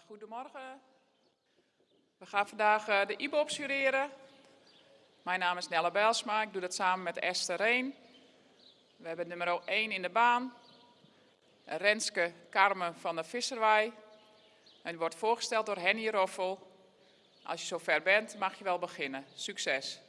Goedemorgen. We gaan vandaag de IBOP jureren. Mijn naam is Nelle Bijlsma, ik doe dat samen met Esther Reen. We hebben nummer 1 in de baan, Renske Carmen van der Visserwaai. En die wordt voorgesteld door Henny Roffel. Als je zover bent, mag je wel beginnen. Succes!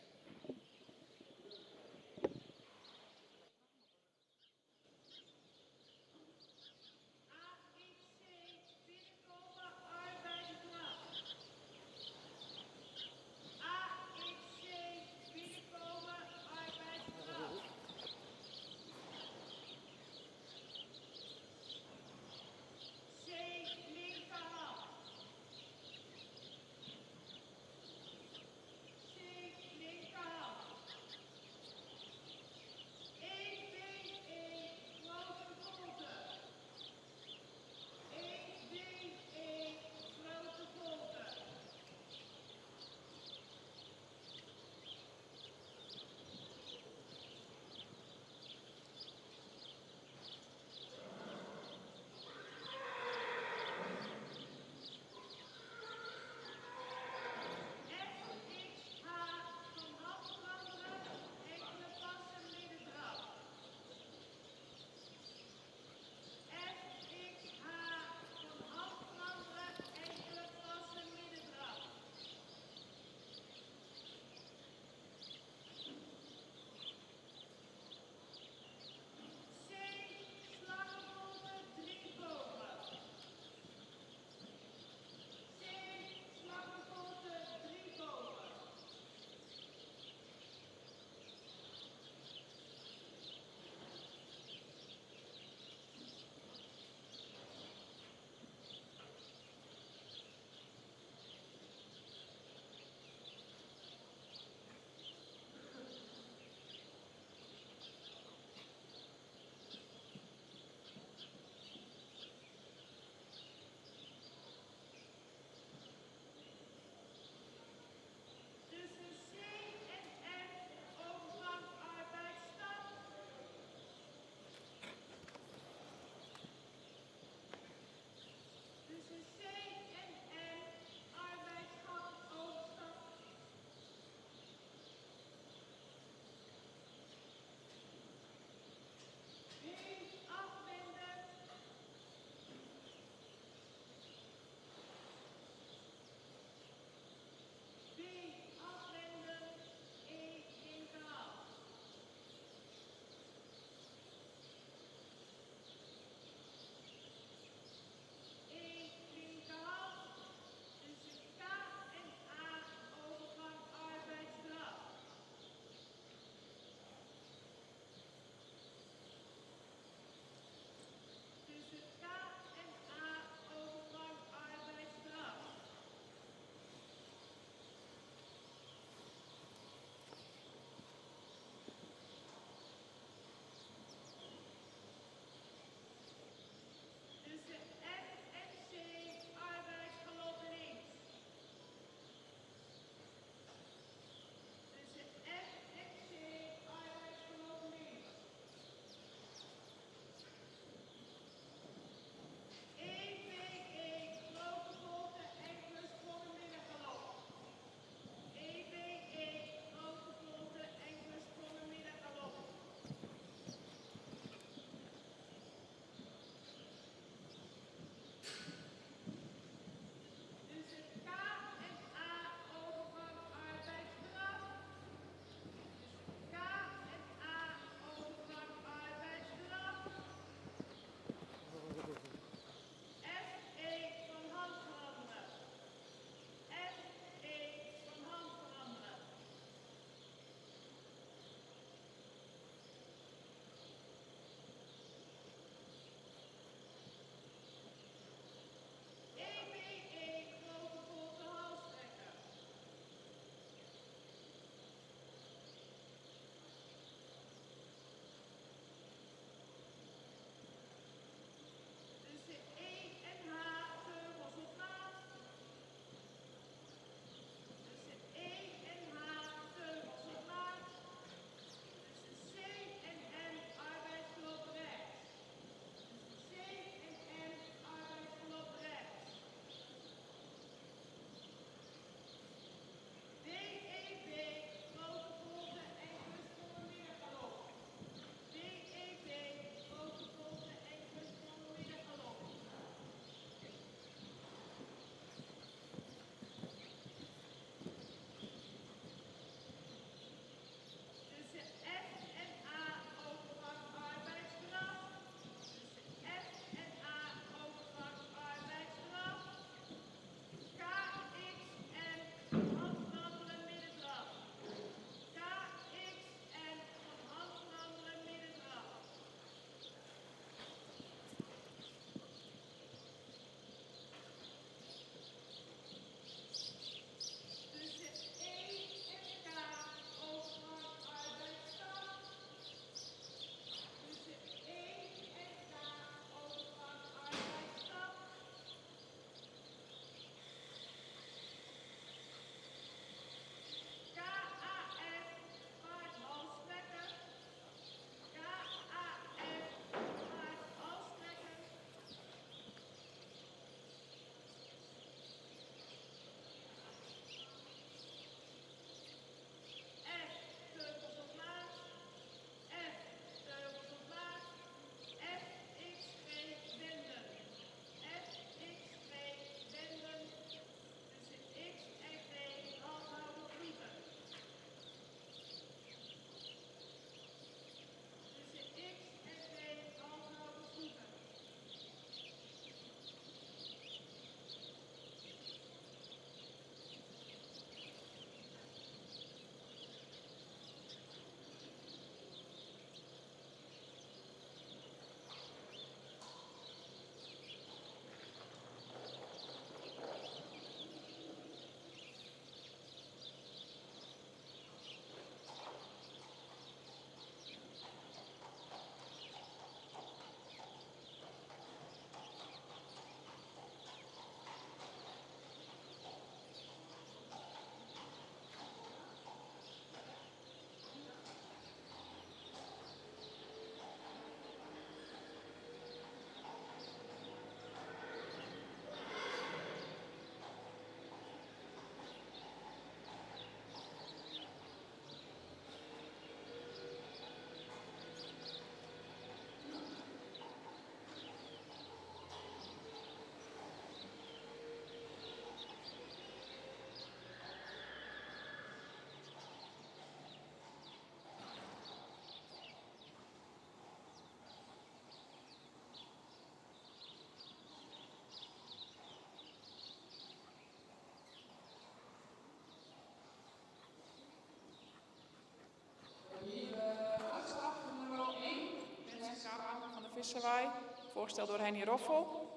Visserwij, voorgesteld door Henny Roffel.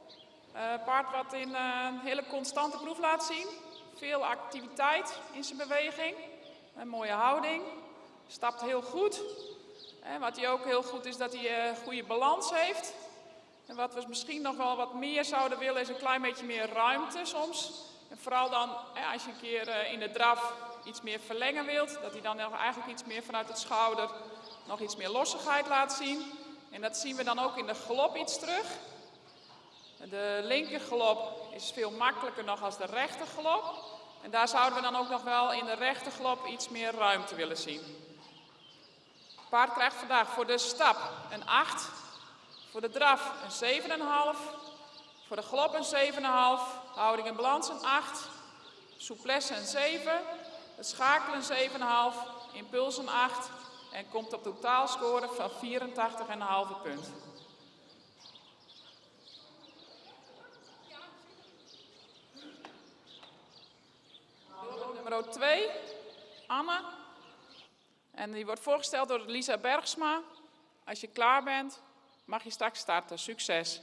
Paard wat in een hele constante proef laat zien. Veel activiteit in zijn beweging. Een mooie houding. Stapt heel goed. En wat hij ook heel goed is, dat hij goede balans heeft. En wat we misschien nog wel wat meer zouden willen, is een klein beetje meer ruimte soms. En vooral dan als je een keer in de draf iets meer verlengen wilt, dat hij dan eigenlijk iets meer vanuit het schouder nog iets meer lossigheid laat zien. En dat zien we dan ook in de galop iets terug. De linker galop is veel makkelijker nog als de rechter galop. En daar zouden we dan ook nog wel in de rechter galop iets meer ruimte willen zien. Het paard krijgt vandaag voor de stap een 8, voor de draf een 7,5, voor de galop een 7,5, houding en balans een 8, souplesse een 7, het schakelen een 7,5, impuls een 8 en komt op totaalscore van 84,5 punt. Nummer 2, Anne. En die wordt voorgesteld door Lisa Bergsma. Als je klaar bent, mag je straks starten. Succes!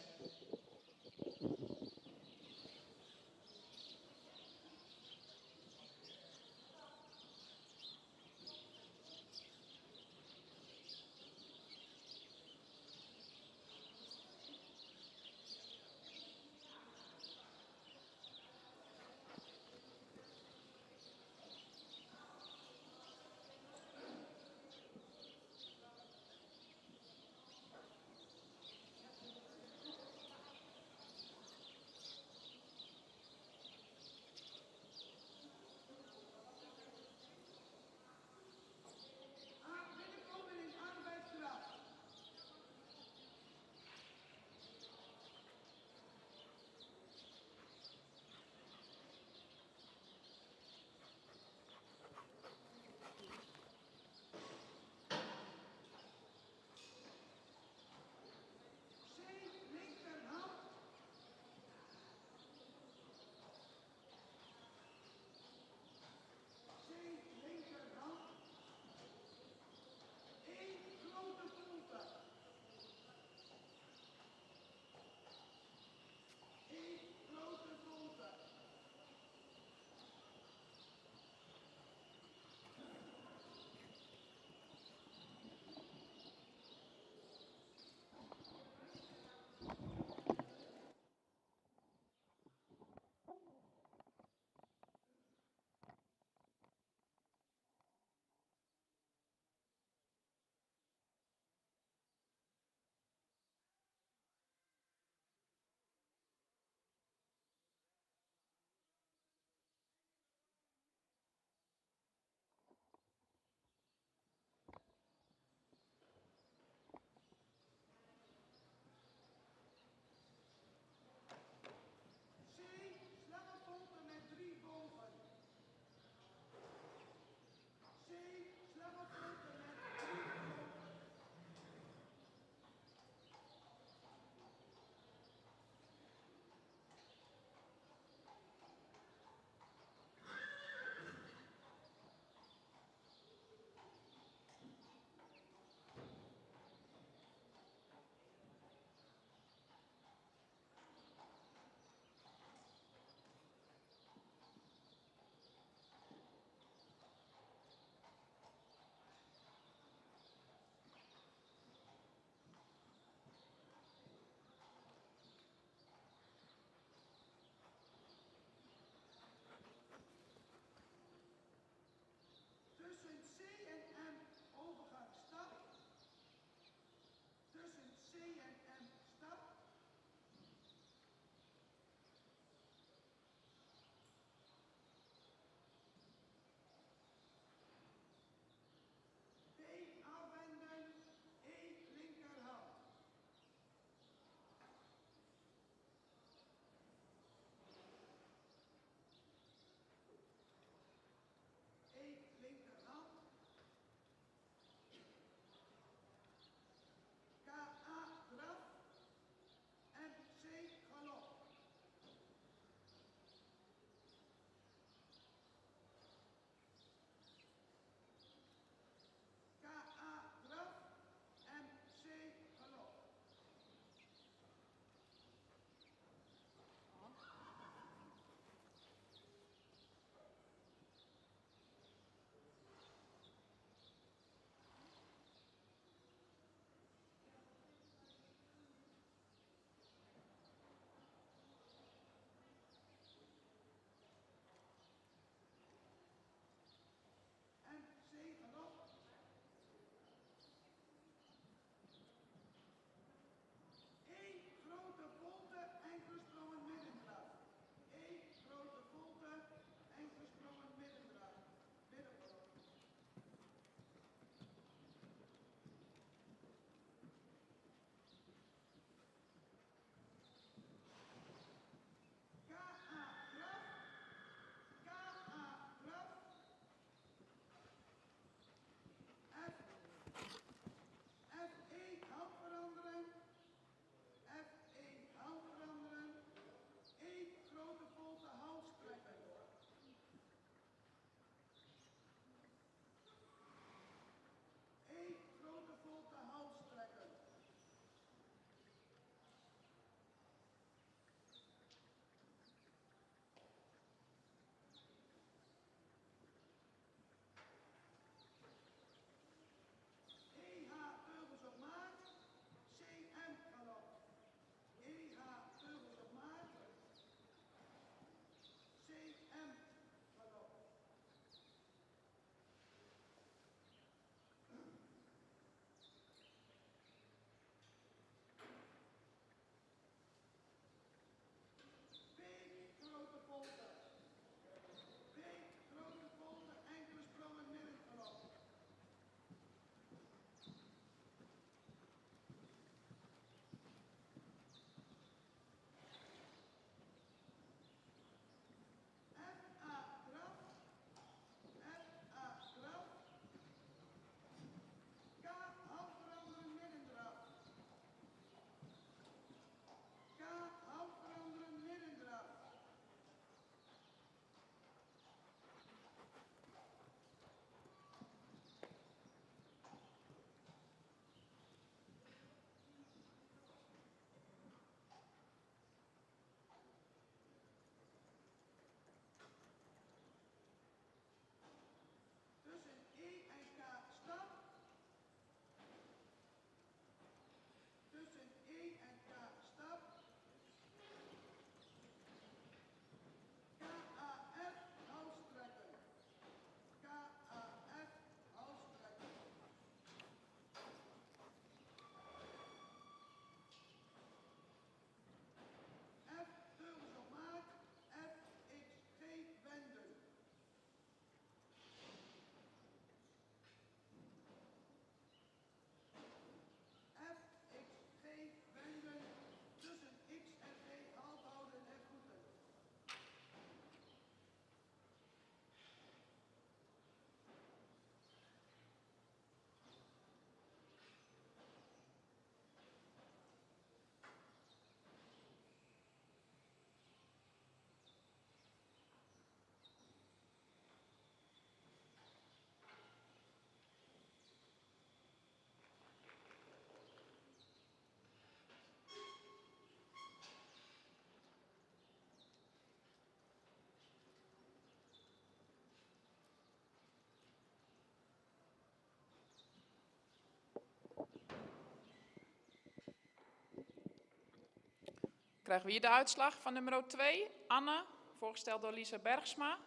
Krijgen we hier de uitslag van nummer 2, Anne, voorgesteld door Lisa Bergsma.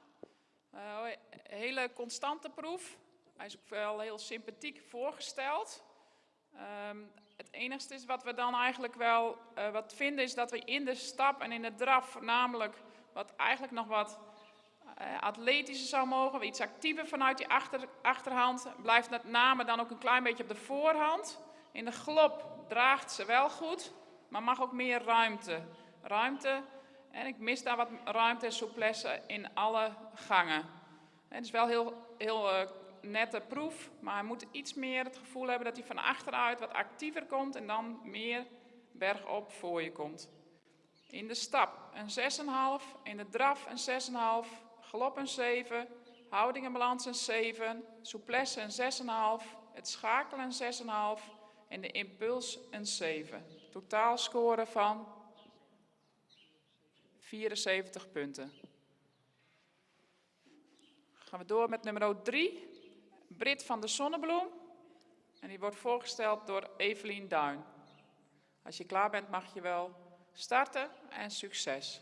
Hele constante proef. Hij is ook wel heel sympathiek voorgesteld. Het enigste is wat we dan eigenlijk wel wat vinden is dat we in de stap en in de draf voornamelijk wat eigenlijk nog wat atletischer zou mogen. Iets actiever vanuit die achterhand. Blijft met name dan ook een klein beetje op de voorhand. In de galop draagt ze wel goed, maar mag ook meer ruimte. En ik mis daar wat ruimte en souplesse in alle gangen. Het is wel heel nette proef, maar hij moet iets meer het gevoel hebben dat hij van achteruit wat actiever komt en dan meer bergop voor je komt. In de stap een 6,5, in de draf een 6,5, galop een 7, houding en balans een 7, souplesse een 6,5, het schakelen een 6,5 en de impuls een 7. Totaalscore van 74 punten. Gaan we door met nummer 3, Brit van de Zonnebloem. En die wordt voorgesteld door Evelien Duin. Als je klaar bent mag je wel starten en succes.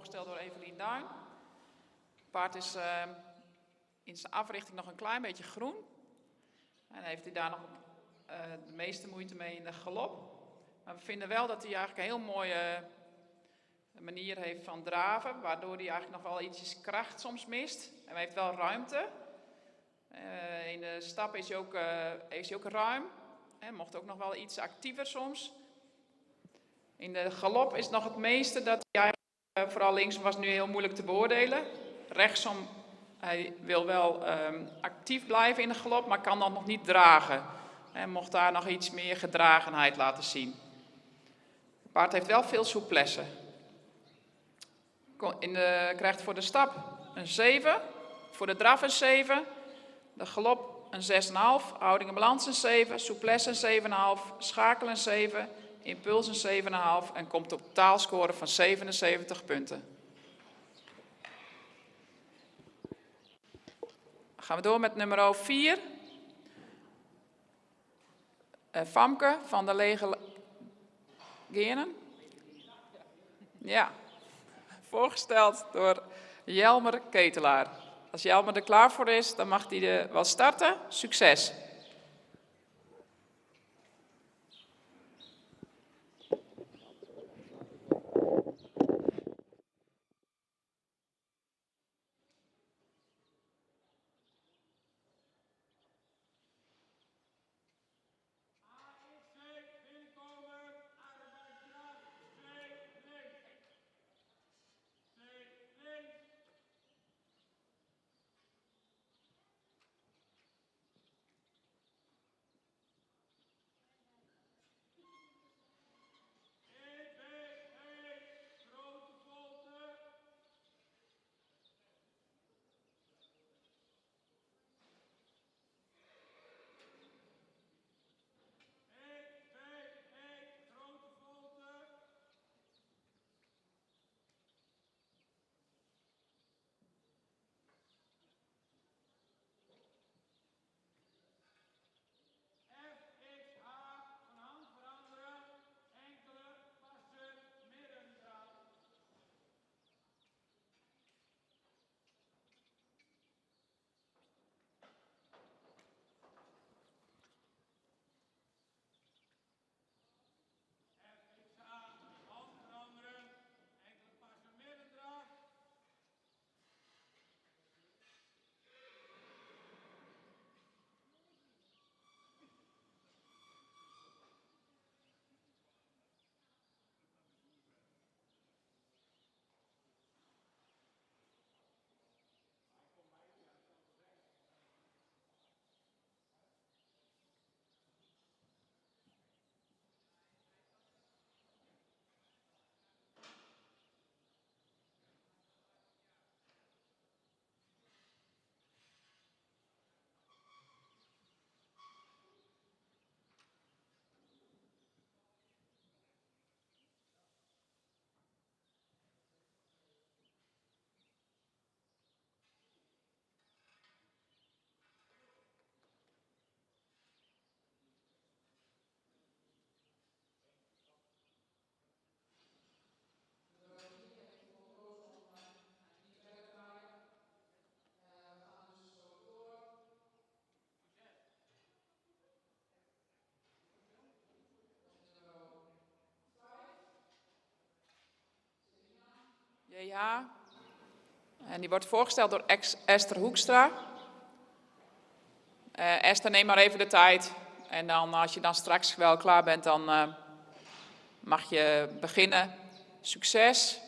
voorgesteld door Evelien Duin. Het paard is in zijn africhting nog een klein beetje groen. En heeft hij daar nog de meeste moeite mee in de galop. Maar we vinden wel dat hij eigenlijk een heel mooie manier heeft van draven, waardoor hij eigenlijk nog wel ietsjes kracht soms mist. En hij heeft wel ruimte. In de stap is hij ook ruim. Hij mocht ook nog wel iets actiever soms. In de galop is nog het meeste dat hij eigenlijk, vooral linksom was nu heel moeilijk te beoordelen. Rechtsom, hij wil wel actief blijven in de galop, maar kan dan nog niet dragen. En mocht daar nog iets meer gedragenheid laten zien. Het paard heeft wel veel souplesse. Krijgt voor de stap een 7, voor de draf een 7, de galop een 6,5, houding en balans een 7, souplesse een 7,5, schakel een 7, impuls een 7,5 en komt op totaalscore van 77 punten. Dan gaan we door met nummer 4. Famke van de Lege Geenen. Ja, voorgesteld door Jelmer Ketelaar. Als Jelmer er klaar voor is, dan mag hij wel starten. Succes! JH. En die wordt voorgesteld door Esther Hoekstra. Esther, neem maar even de tijd. En dan, als je dan straks wel klaar bent, dan mag je beginnen. Succes!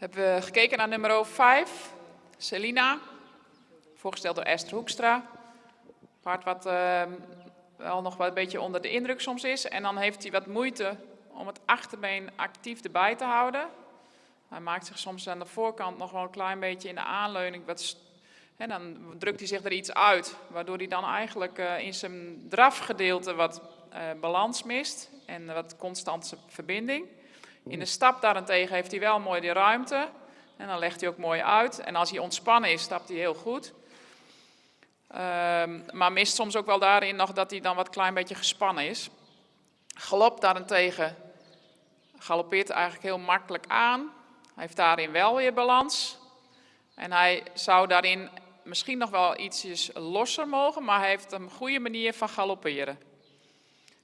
Hebben we gekeken naar nummer 5, Selina, voorgesteld door Esther Hoekstra. Paard wat wel nog wel een beetje onder de indruk soms is. En dan heeft hij wat moeite om het achterbeen actief erbij te houden. Hij maakt zich soms aan de voorkant nog wel een klein beetje in de aanleuning. En dan drukt hij zich er iets uit, waardoor hij dan eigenlijk in zijn drafgedeelte wat balans mist en wat constante verbinding. In de stap daarentegen heeft hij wel mooi die ruimte en dan legt hij ook mooi uit. En als hij ontspannen is, stapt hij heel goed. Maar mist soms ook wel daarin nog dat hij dan wat klein beetje gespannen is. Galop daarentegen galoppeert eigenlijk heel makkelijk aan. Hij heeft daarin wel weer balans. En hij zou daarin misschien nog wel ietsjes losser mogen, maar hij heeft een goede manier van galopperen.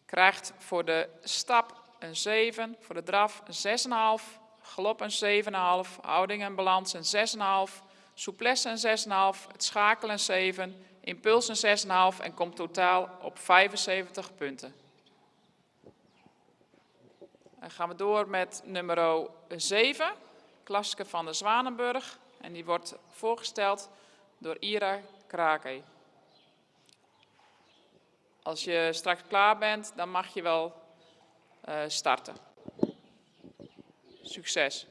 Krijgt voor de stap een 7, voor de draf een 6,5, galop een 7,5, houding en balans een 6,5, souplesse een 6,5, het schakelen een 7, impuls een 6,5 en komt totaal op 75 punten. Dan gaan we door met nummer 7, Klaske van de Zwanenburg. En die wordt voorgesteld door Ira Krake. Als je straks klaar bent, dan mag je wel starten. Succes!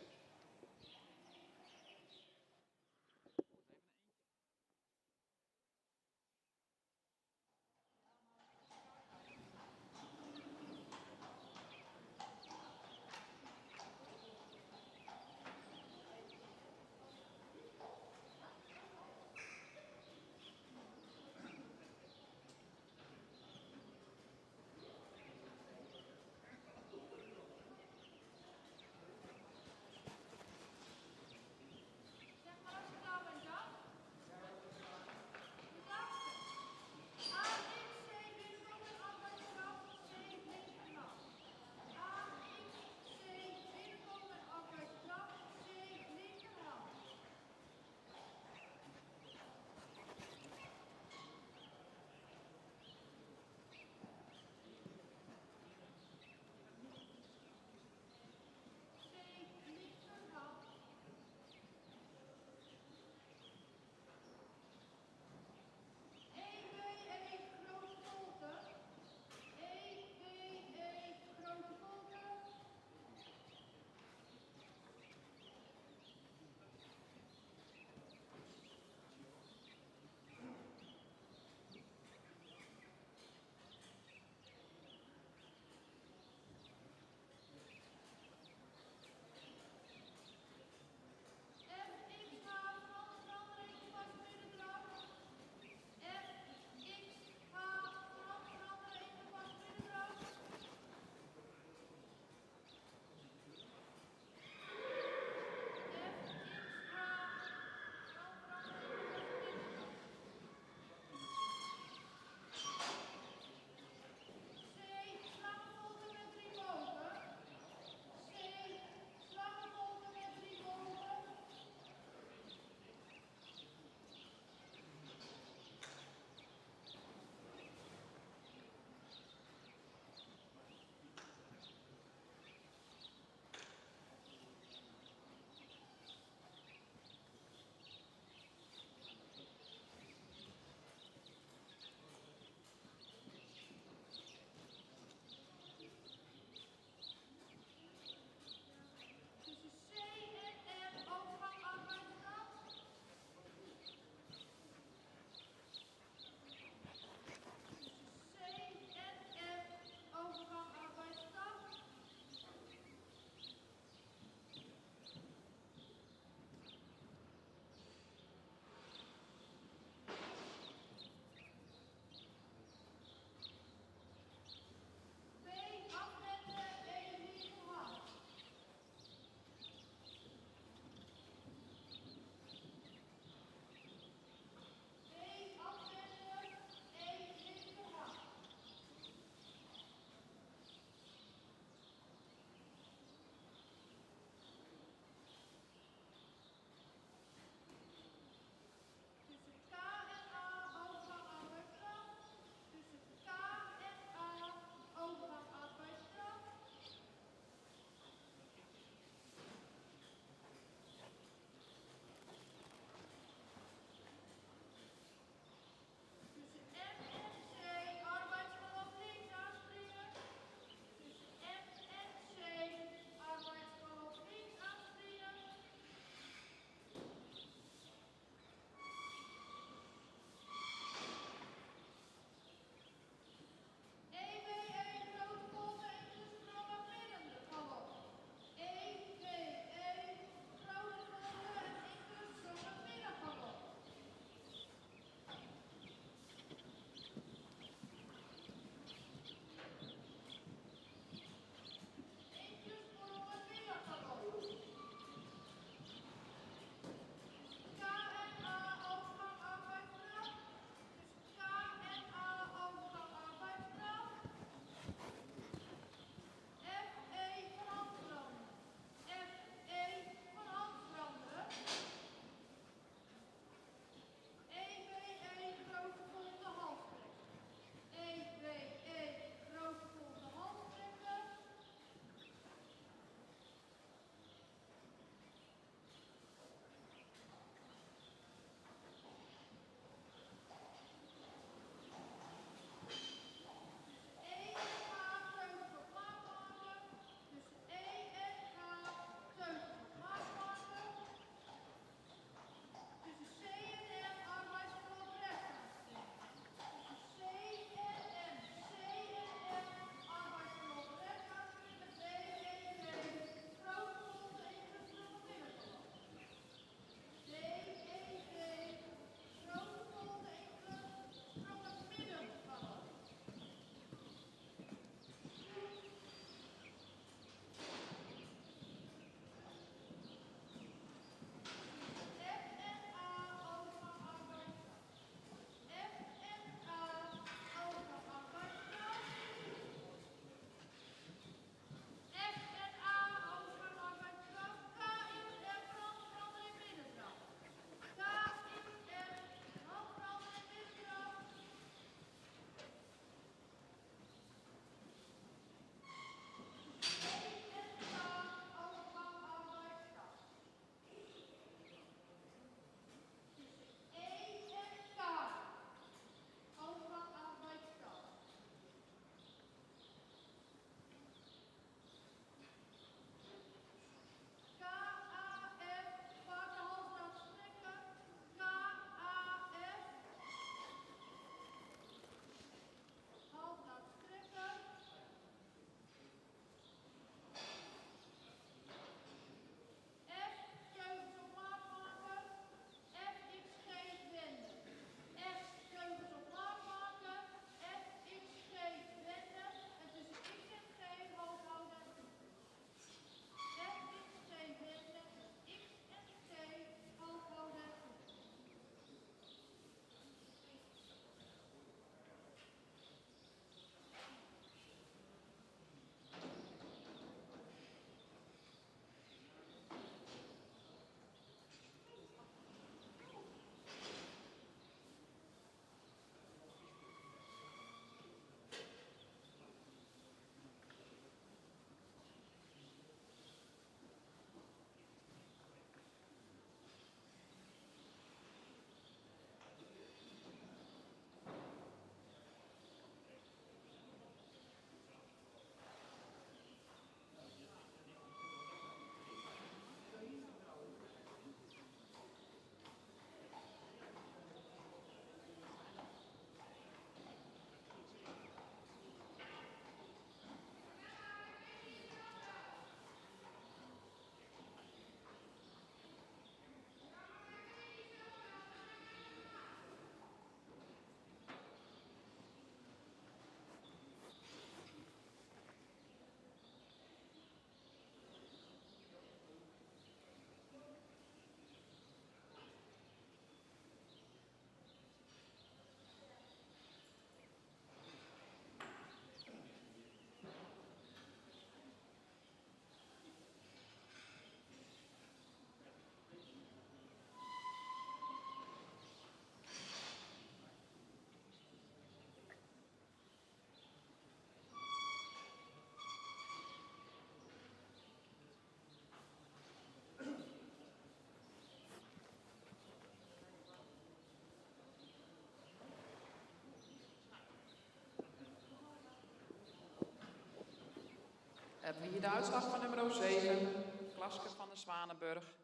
hebben we hier de uitslag van nummer 7, Klaske van de Zwanenburg.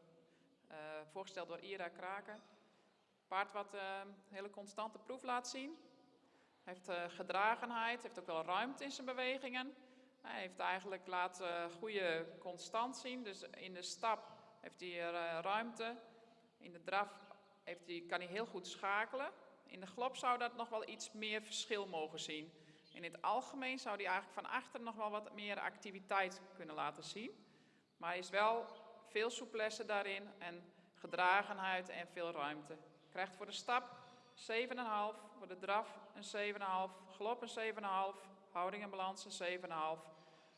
Voorgesteld door Ira Kraken. Paard wat een hele constante proef laat zien. Heeft gedragenheid, heeft ook wel ruimte in zijn bewegingen. Hij heeft eigenlijk goede constant zien. Dus in de stap heeft hij ruimte. In de draf kan hij heel goed schakelen. In de galop zou dat nog wel iets meer verschil mogen zien. In het algemeen zou hij eigenlijk van achter nog wel wat meer activiteit kunnen laten zien. Maar hij is wel veel souplesse daarin en gedragenheid en veel ruimte. Krijgt voor de stap 7,5, voor de draf een 7,5, galop een 7,5, houding en balans een 7,5,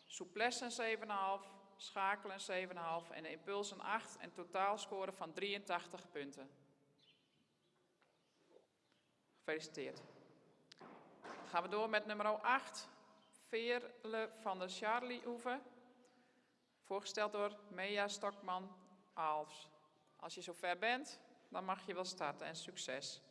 souplesse een 7,5, schakelen een 7,5 en de impuls een 8 en totaalscore van 83 punten. Gefeliciteerd. Dan gaan we door met nummer 8, Veerle van der Charliehoeve. Voorgesteld door Mea Stokman-Alves. Als je zover bent, dan mag je wel starten en succes.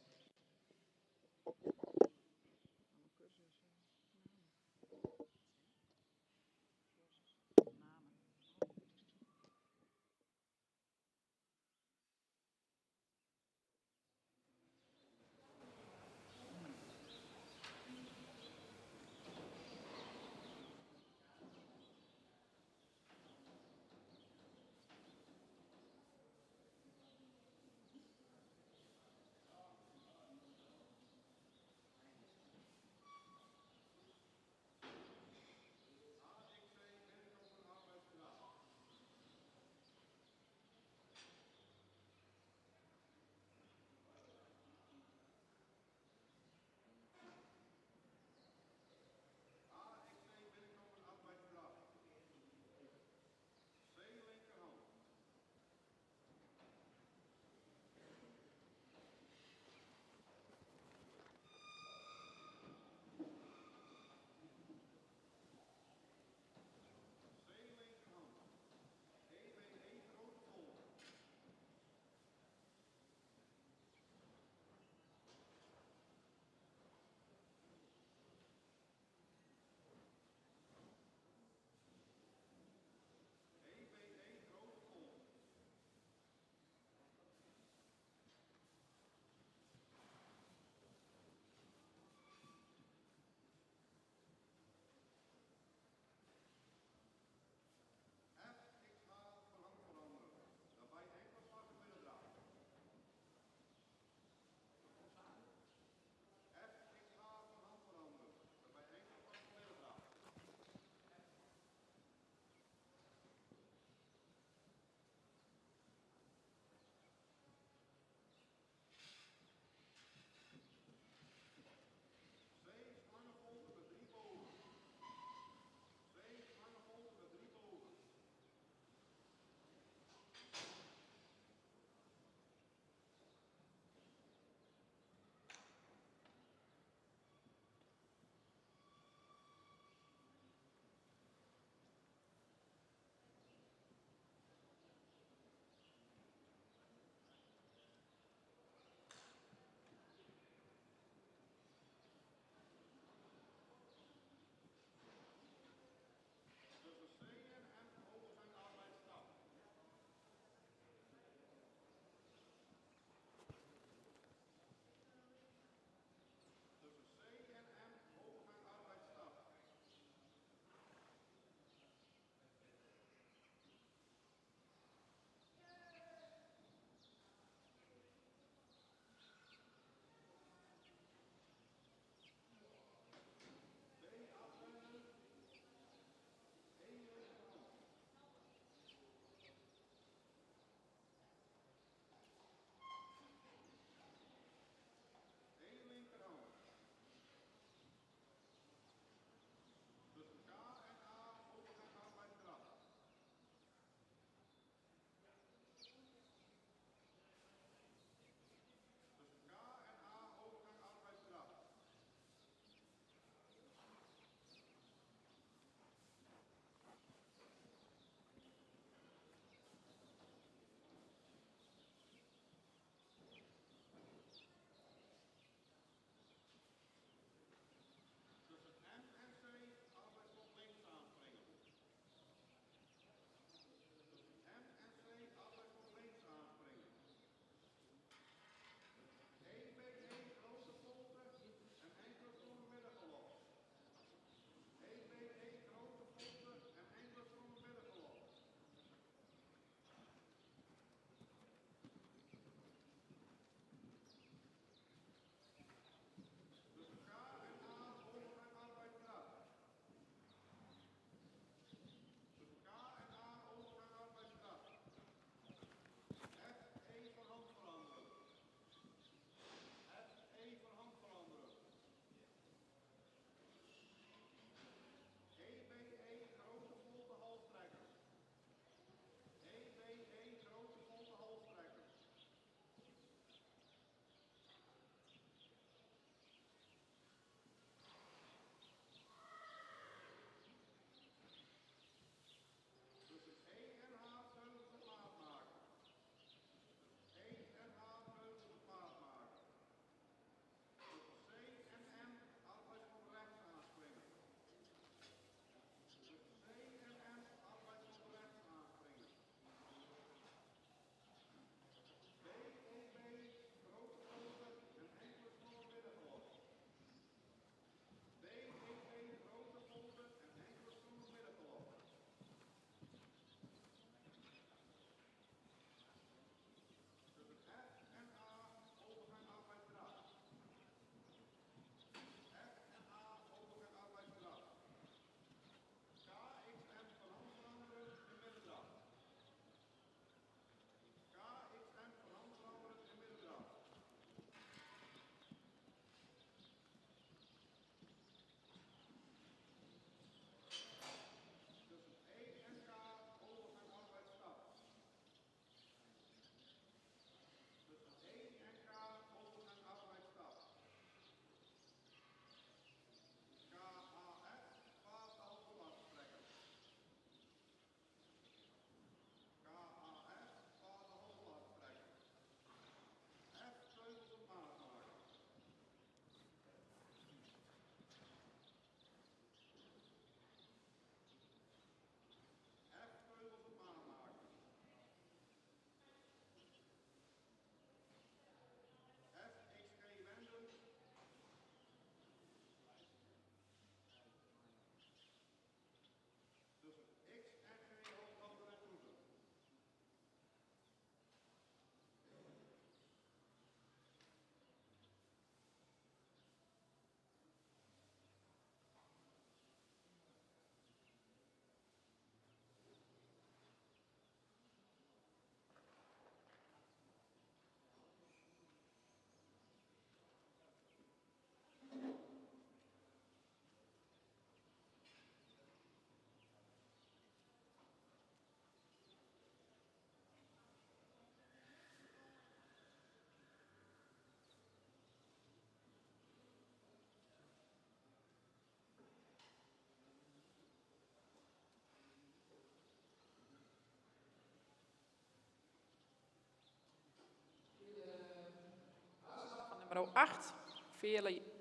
nummer 8,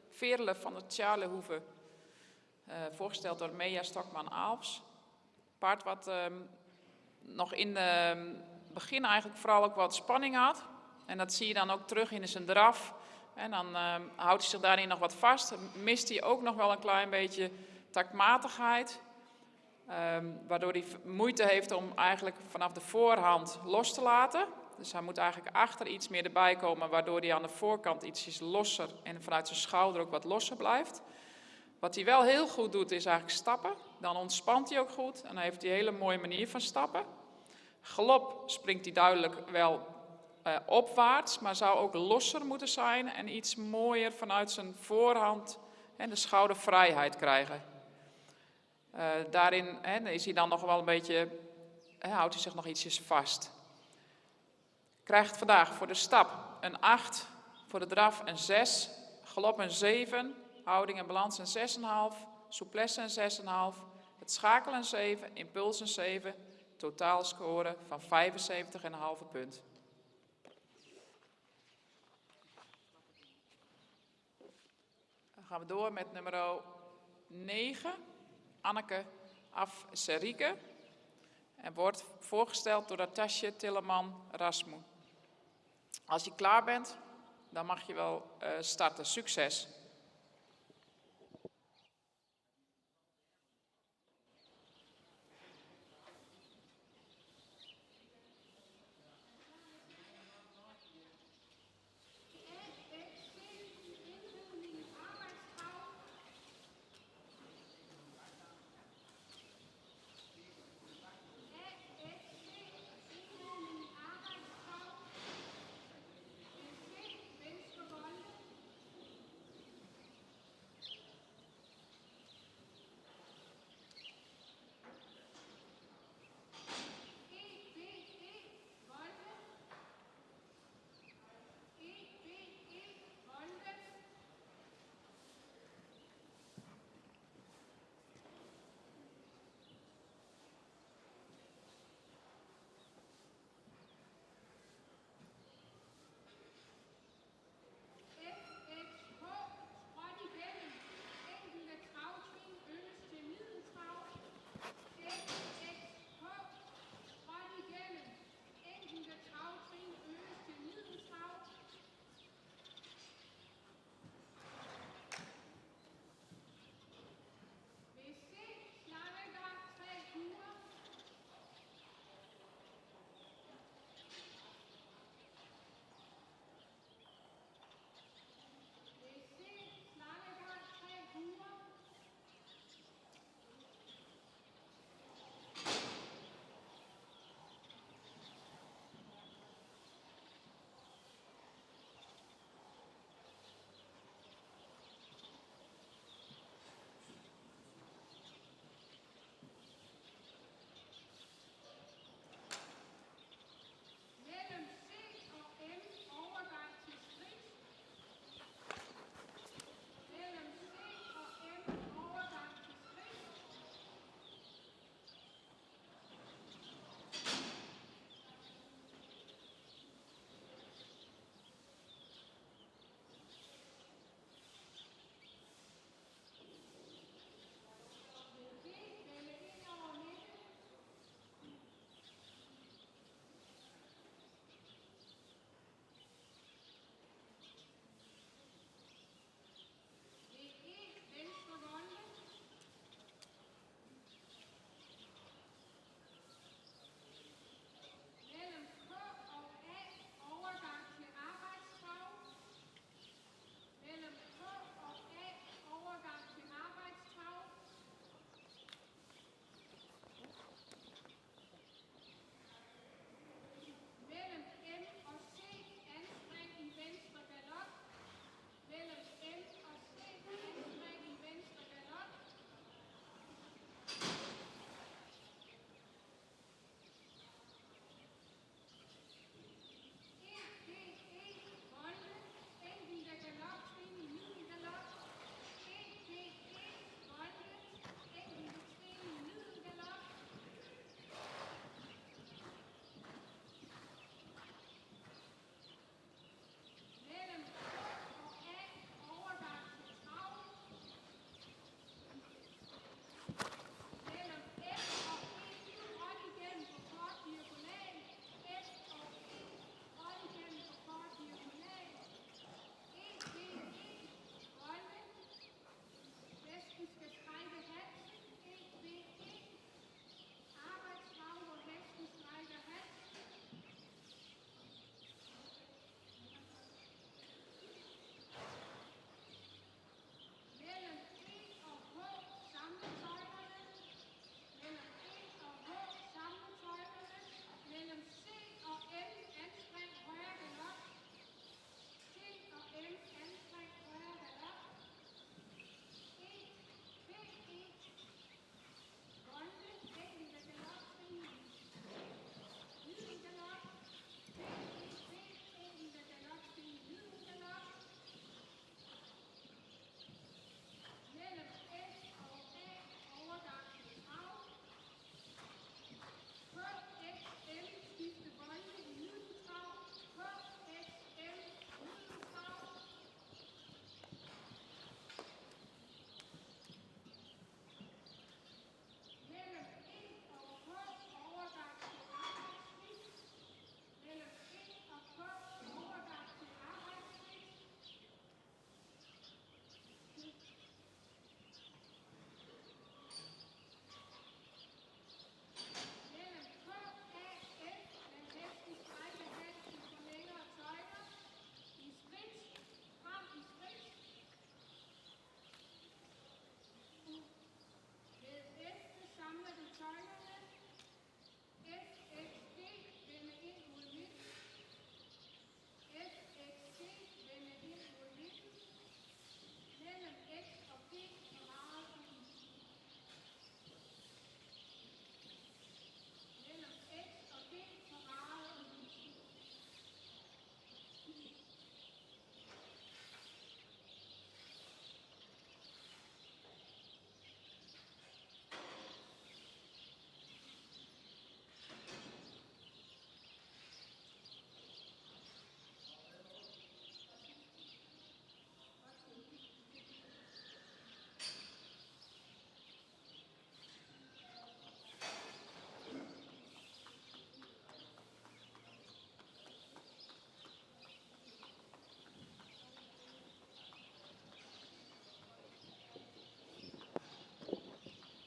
Veerle van der Tjarlehoeve, voorgesteld door Mea Stokman-Alps. Paard wat nog in het begin eigenlijk vooral ook wat spanning had. En dat zie je dan ook terug in zijn draf. En dan houdt hij zich daarin nog wat vast. Mist hij ook nog wel een klein beetje taktmatigheid. Waardoor hij moeite heeft om eigenlijk vanaf de voorhand los te laten. Dus hij moet eigenlijk achter iets meer erbij komen, waardoor hij aan de voorkant ietsjes losser en vanuit zijn schouder ook wat losser blijft. Wat hij wel heel goed doet is eigenlijk stappen. Dan ontspant hij ook goed en dan heeft hij een hele mooie manier van stappen. Galop springt hij duidelijk wel opwaarts, maar zou ook losser moeten zijn en iets mooier vanuit zijn voorhand en de schoudervrijheid krijgen. Daarin is hij dan nog wel een beetje, houdt hij zich nog ietsjes vast. Krijgt vandaag voor de stap een 8, voor de draf een 6, galop een 7, houding en balans een 6,5, souplesse een 6,5, het schakelen een 7, impuls een 7, totaalscore van 75,5 punt. Dan gaan we door met nummer 9, Anneke Afserike. En wordt voorgesteld door Natasje Tilleman-Rasmu. Als je klaar bent, dan mag je wel starten. Succes!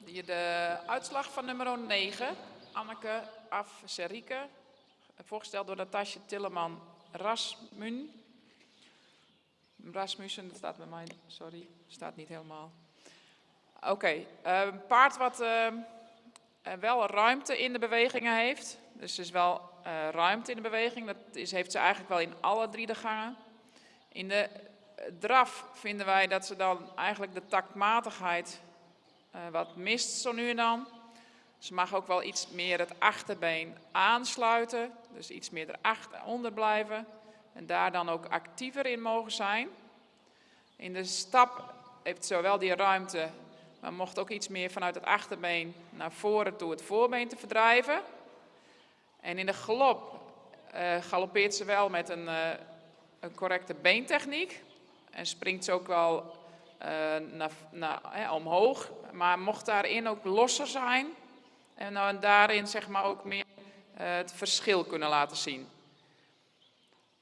Hier de uitslag van nummer 9. Anneke Afserike. Voorgesteld door Natasja Tilleman Rasmussen, dat staat bij mij, sorry, staat niet helemaal. Oké, een paard wat wel ruimte in de bewegingen heeft. Dus er is wel ruimte in de beweging. Dat heeft ze eigenlijk wel in alle 3 de gangen. In de draf vinden wij dat ze dan eigenlijk de taktmatigheid wat mist zo nu en dan. Ze mag ook wel iets meer het achterbeen aansluiten. Dus iets meer eronder blijven. En daar dan ook actiever in mogen zijn. In de stap heeft ze wel die ruimte, maar mocht ook iets meer vanuit het achterbeen naar voren toe het voorbeen te verdrijven. En in de galop galoppeert ze wel met een correcte beentechniek. En springt ze ook wel omhoog. Maar mocht daarin ook losser zijn. En daarin zeg maar ook meer het verschil kunnen laten zien.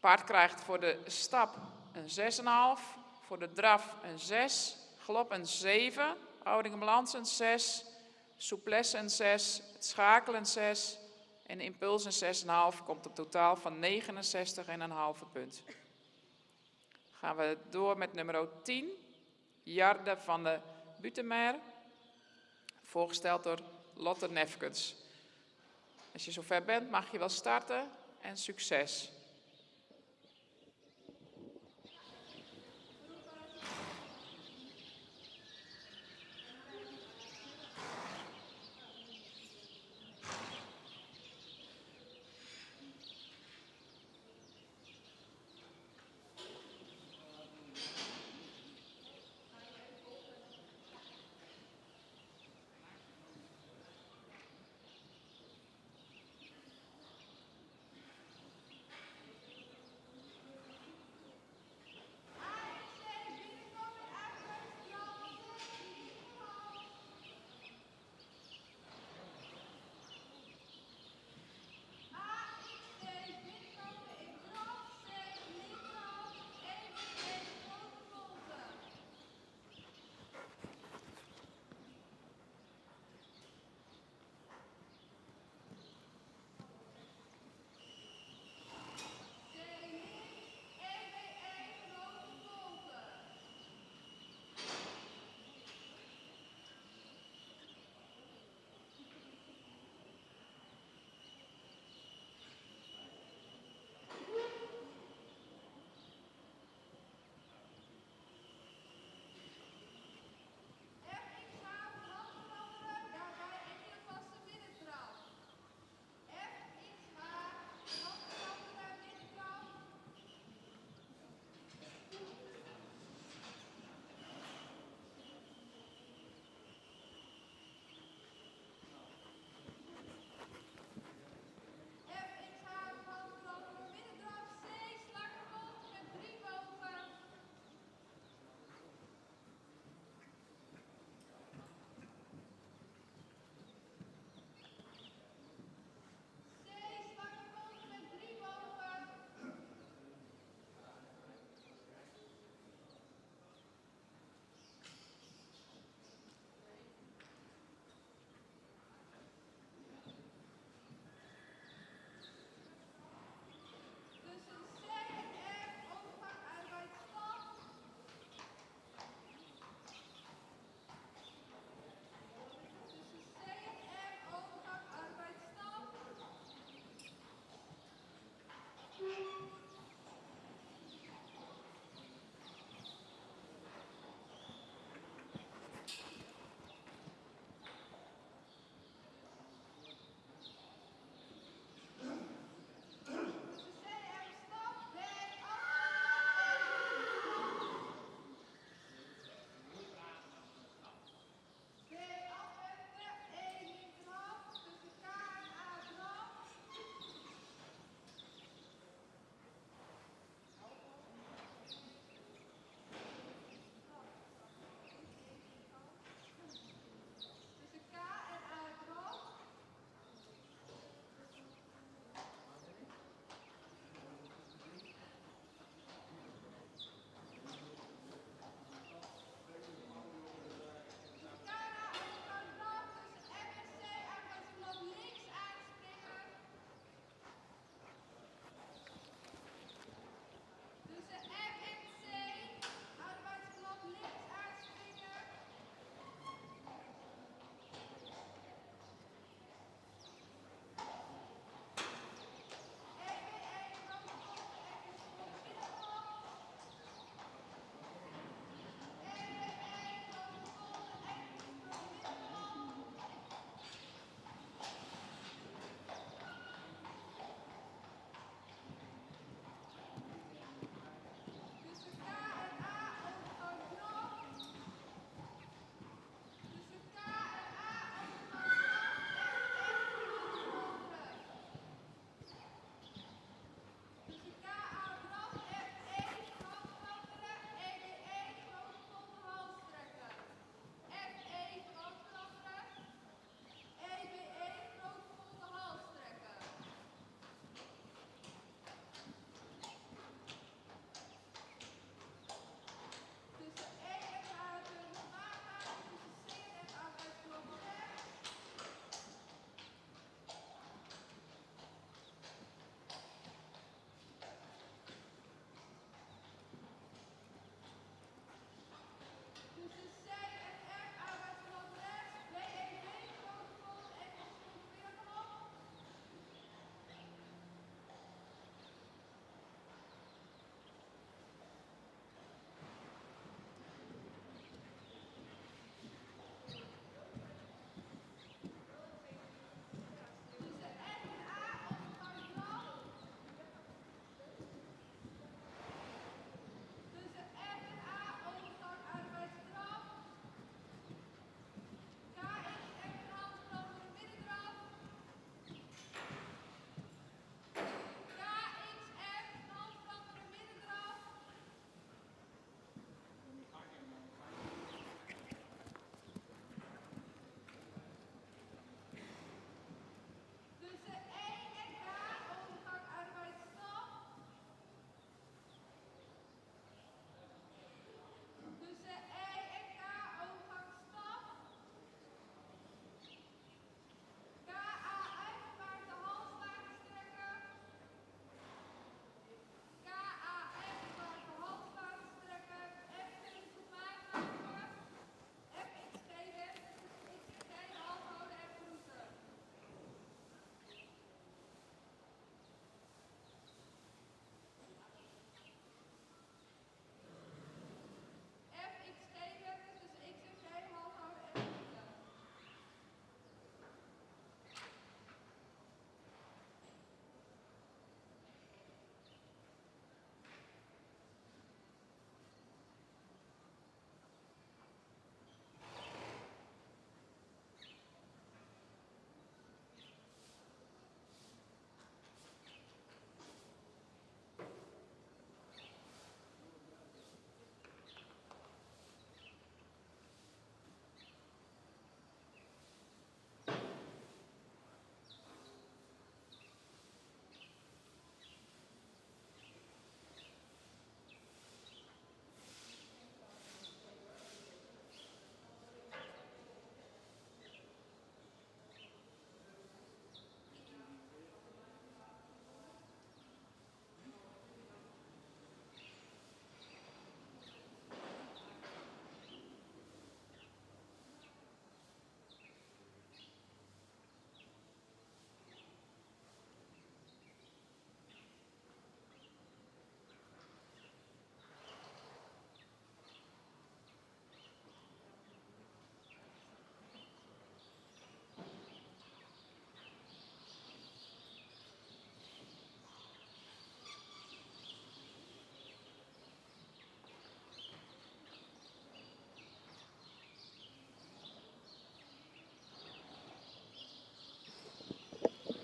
Paard krijgt voor de stap een 6,5. Voor de draf een 6. Galop een 7. Houding en balans een 6. Souplesse een 6. Het schakelen een 6. En impuls een 6,5. Komt op totaal van 69,5 punt. Gaan we door met nummer 10. Jarde van de Butemer. Voorgesteld door Lotte Nefkens. Als je zover bent mag je wel starten en succes.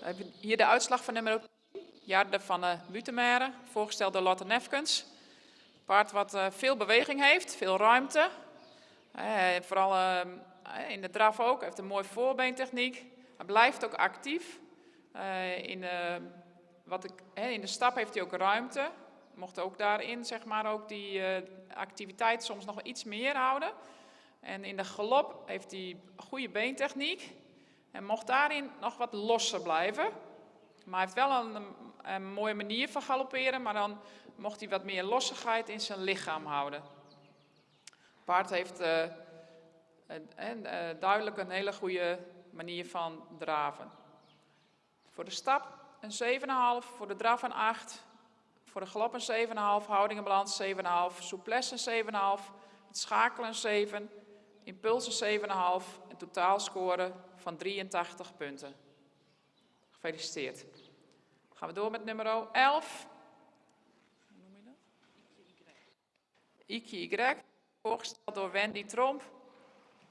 We hebben hier de uitslag van nummer 10, Jarde van Wutemere, voorgesteld door Lotte Nefkens. Paard wat veel beweging heeft, veel ruimte. Vooral in de draf ook, heeft een mooie voorbeentechniek. Hij blijft ook actief. In de stap heeft hij ook ruimte. Mocht ook daarin zeg maar, ook die activiteit soms nog iets meer houden. En in de galop heeft hij goede beentechniek. En mocht daarin nog wat losser blijven. Maar hij heeft wel een mooie manier van galopperen. Maar dan mocht hij wat meer lossigheid in zijn lichaam houden. Het paard heeft duidelijk een hele goede manier van draven. Voor de stap een 7,5, voor de draf een 8, voor de galop een 7,5, houding en balans 7,5, souplesse een 7,5, het schakelen een 7, impuls een 7,5 en totaalscore van 83 punten. Gefeliciteerd. Dan gaan we door met nummer 11. Hoe noem je dat? Iki Y, voorgesteld door Wendy Tromp.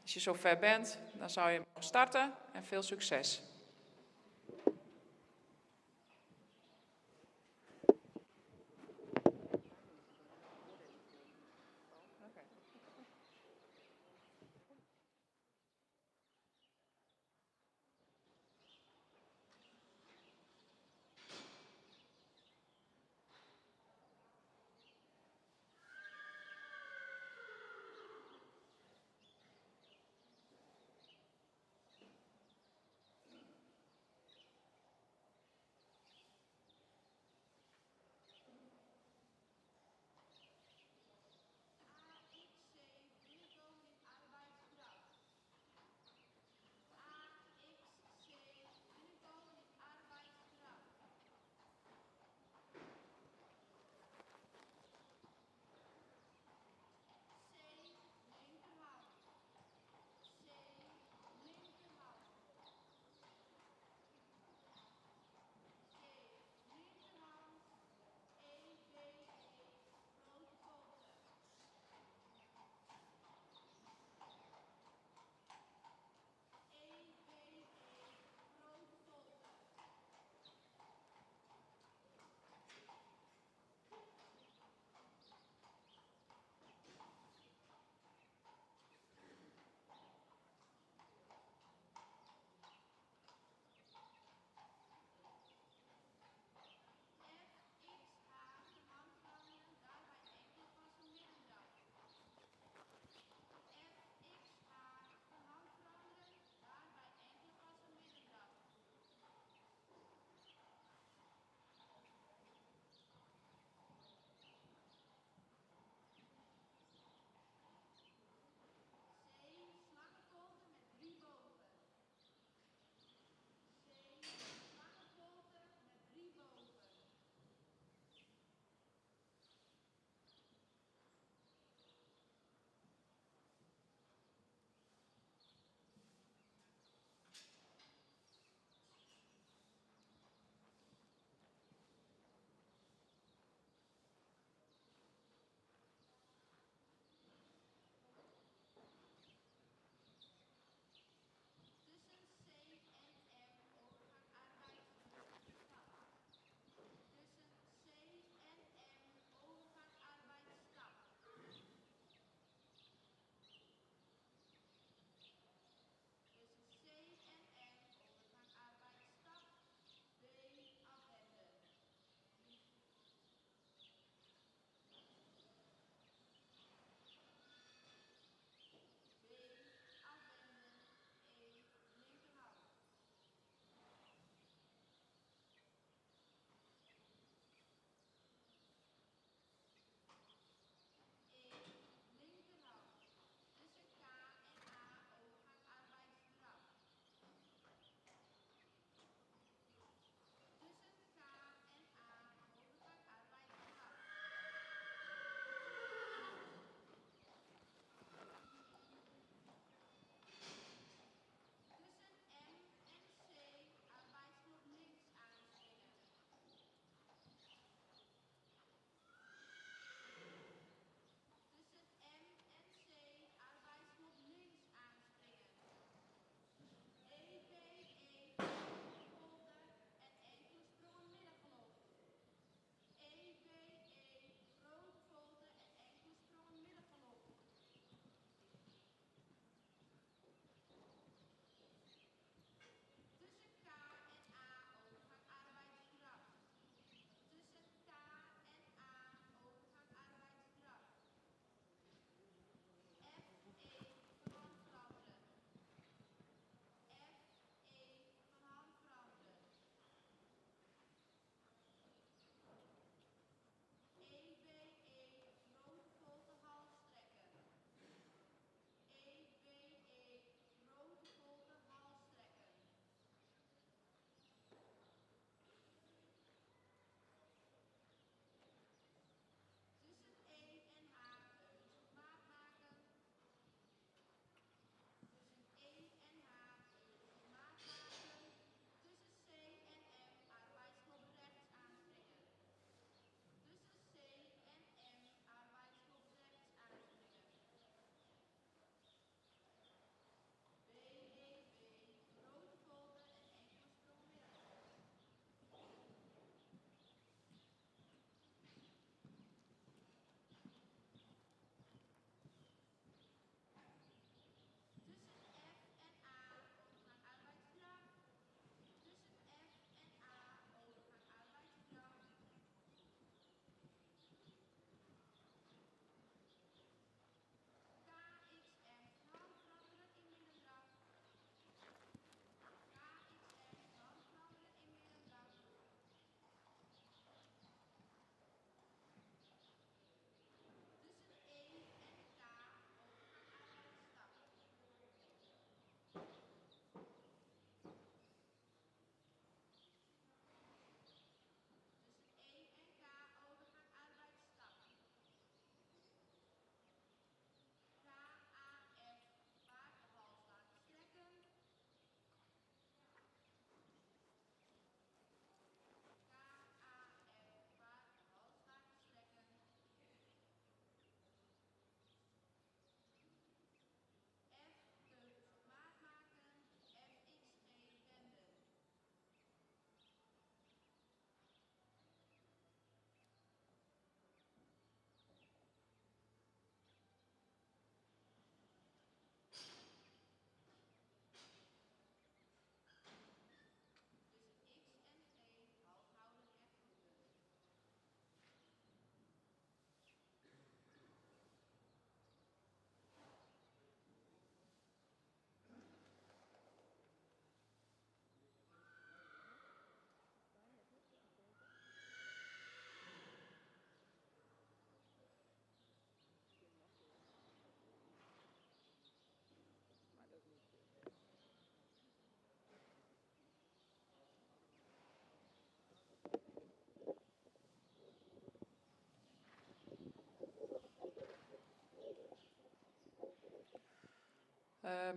Als je zover bent, dan zou je mogen starten en veel succes.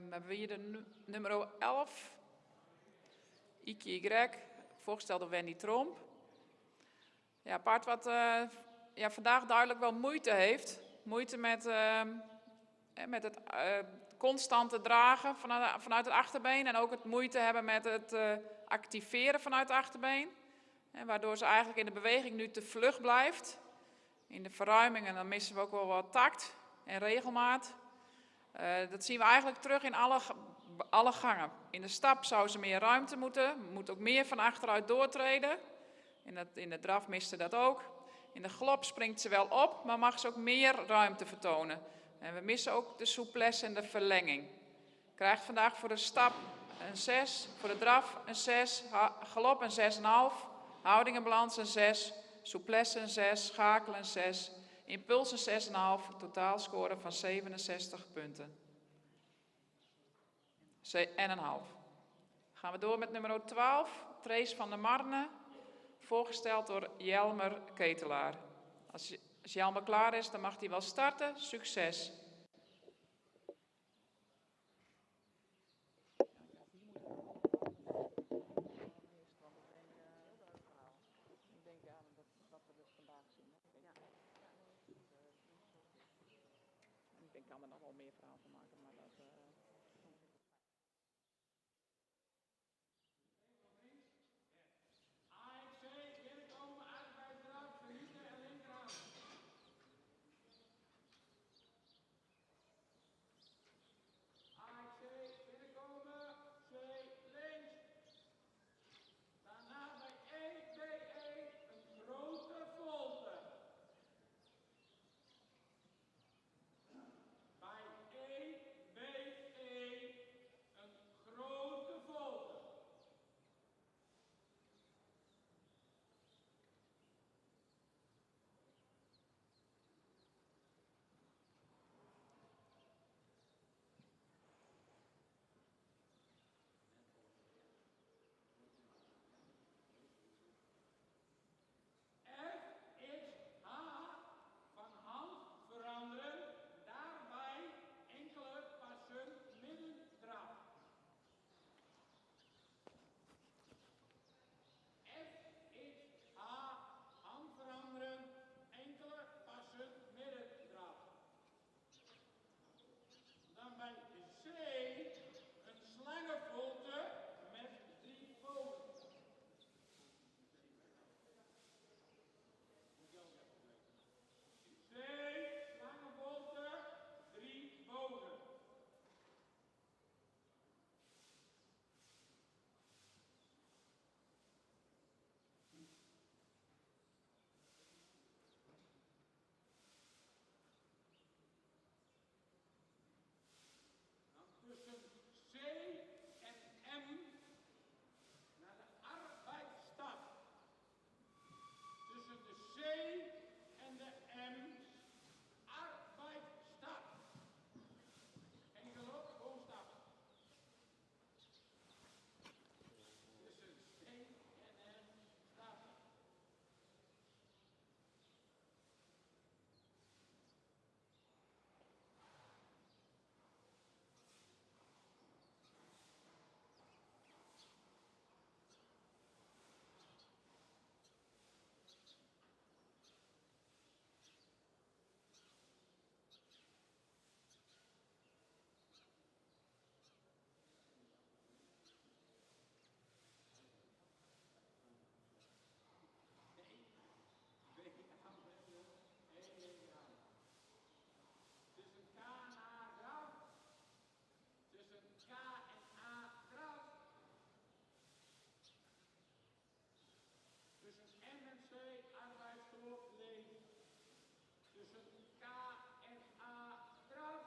Hebben we hier de nummer 11. Ike Y, voorgesteld door Wendy Tromp. Ja, apart wat vandaag duidelijk wel moeite heeft. Moeite met het constante dragen vanuit het achterbeen. En ook het moeite hebben met het activeren vanuit het achterbeen. Waardoor ze eigenlijk in de beweging nu te vlug blijft. In de verruimingen dan missen we ook wel wat tact en regelmaat. Dat zien we eigenlijk terug in alle gangen. In de stap zou ze meer ruimte moeten. Moet ook meer van achteruit doortreden. In de draf miste dat ook. In de galop springt ze wel op, maar mag ze ook meer ruimte vertonen. En we missen ook de souplesse en de verlenging. Krijgt vandaag voor de stap een 6, voor de draf een 6, galop een 6,5, houding en balans een 6, souplesse een 6, schakelen een 6, impuls een 6,5, totaalscore van 67 punten. En een half. Gaan we door met nummer 12, Trace van der Marne, voorgesteld door Jelmer Ketelaar. Als Jelmer klaar is, dan mag hij wel starten. Succes! Ik kan er nog wel meer verhaal van maken, maar dat... AXC, binnenkomen, arbeidsdraf, verliezen en linkerhand. AXC, binnenkomen, C, links. Daarna bij EBE een grote volte. Bij EBE een grote volte. FXH van hand veranderen, daarbij enkele passen middendraf. FXH hand veranderen, enkele passen middendraf. Dan bij C een slangenvolte met 3 poten. C, slangenvolte, 3 bogen. Dan tussen C en M naar de arbeidsstap. Tussen de C en de M, arbeidsstap. Geen galop, gewoon stap. Tussen C en M, stap. Tussen K en A draf. Tussen K en A draf. Tussen M en C arbeidsgeloof links. Tussen K en A draf.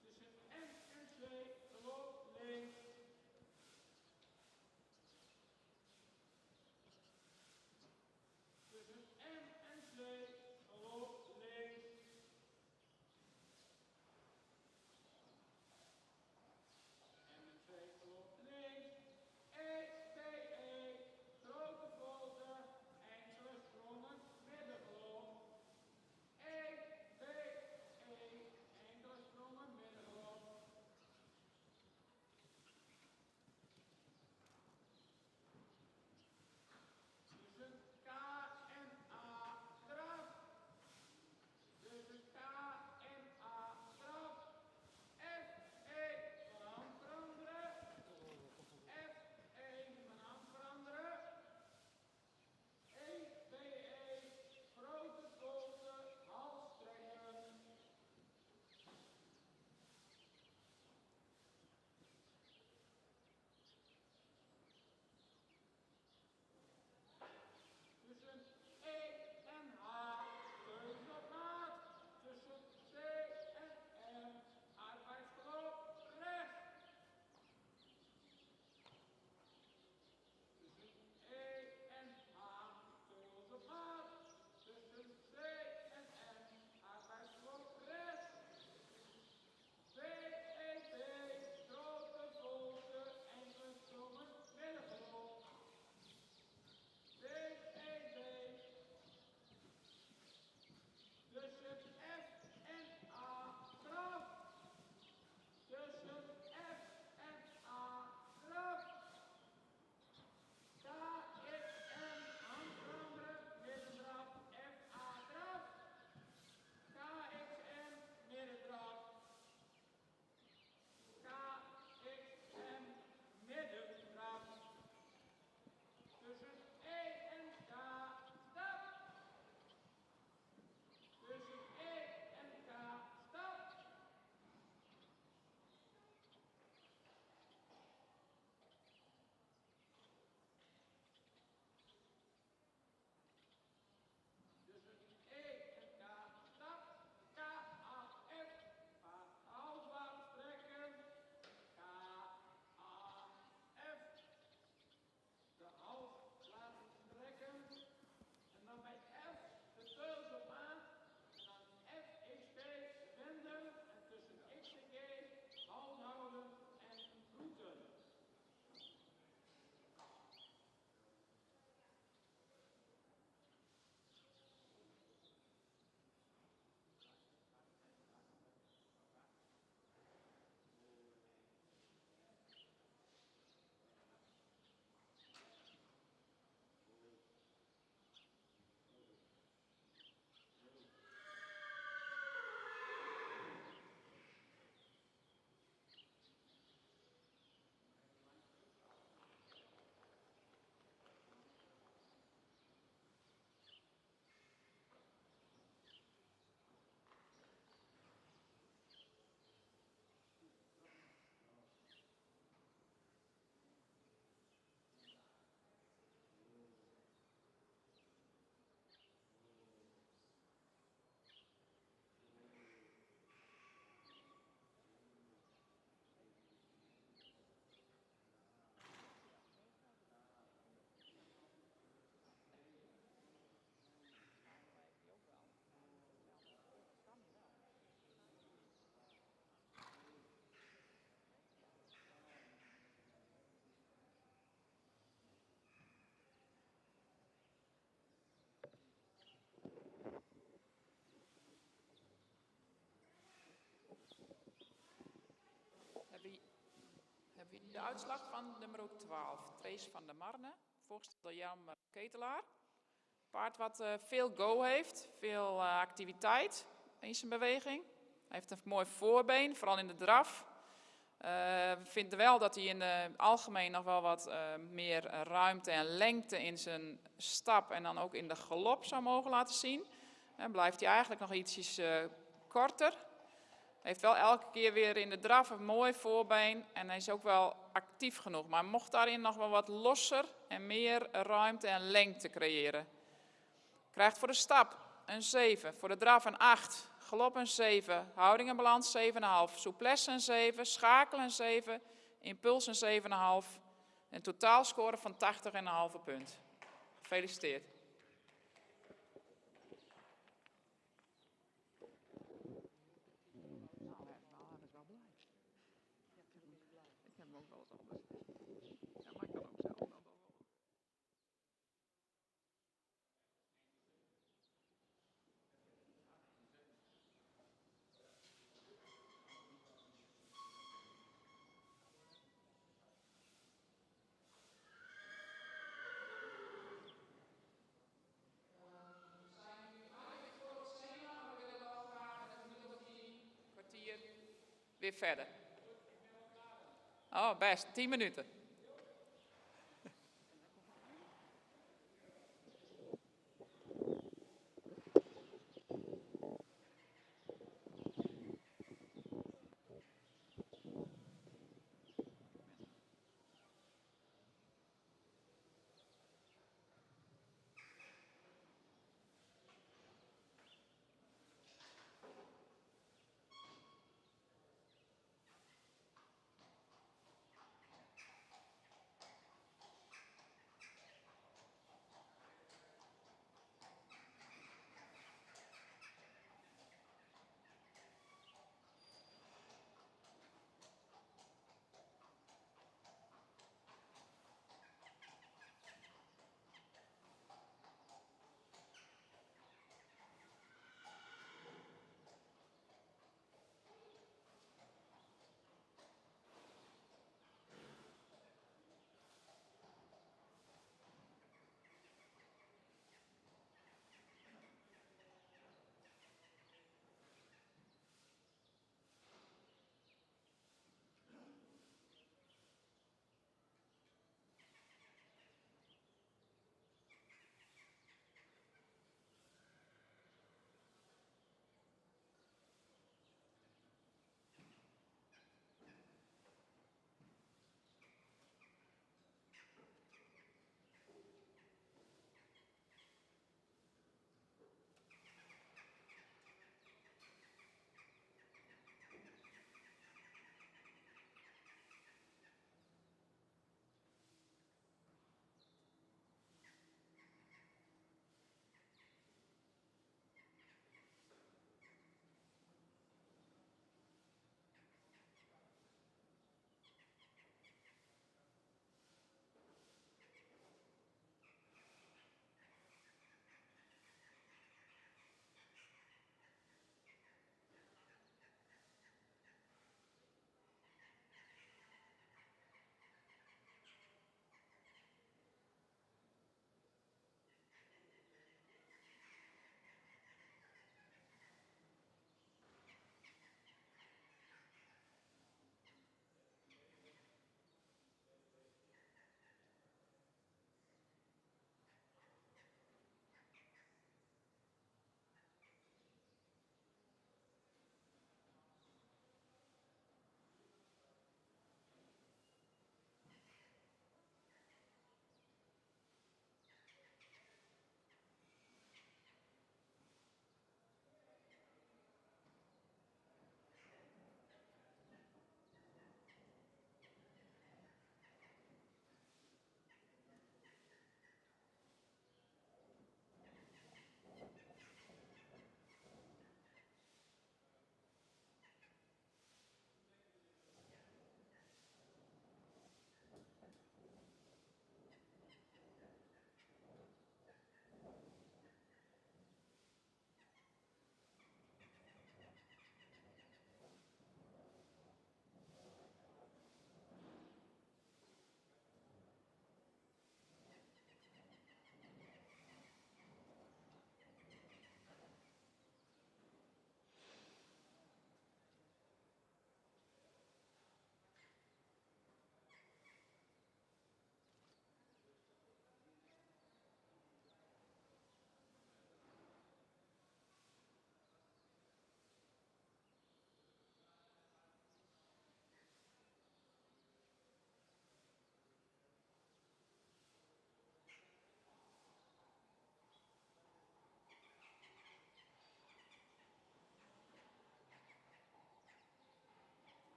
Tussen M en C geloof links. Tussen M en C geloof links. M en C geloof links. EBE, grote volte, enkele sprongen, middengeloof. EBE. De uitslag van nummer 12, Trace van der Marne, voorgesteld door Jan Ketelaar. Paard wat veel go heeft, veel activiteit in zijn beweging. Hij heeft een mooi voorbeen, vooral in de draf. We vinden wel dat hij in het algemeen nog wel wat meer ruimte en lengte in zijn stap en dan ook in de galop zou mogen laten zien. Dan blijft hij eigenlijk nog ietsjes korter. Hij heeft wel elke keer weer in de draf een mooi voorbeen en hij is ook wel actief genoeg. Maar mocht daarin nog wel wat losser en meer ruimte en lengte creëren. Krijgt voor de stap een 7, voor de draf een 8, galop een 7, houding en balans 7,5, souplesse een 7, schakel een 7, impuls een 7,5 en totaalscore van 80,5 punt. Gefeliciteerd. Ik heb hem ook wel eens anders. Ja, maar ik kan ook zelf wel. Kwartier weer verder. Oh, best. 10 minuten.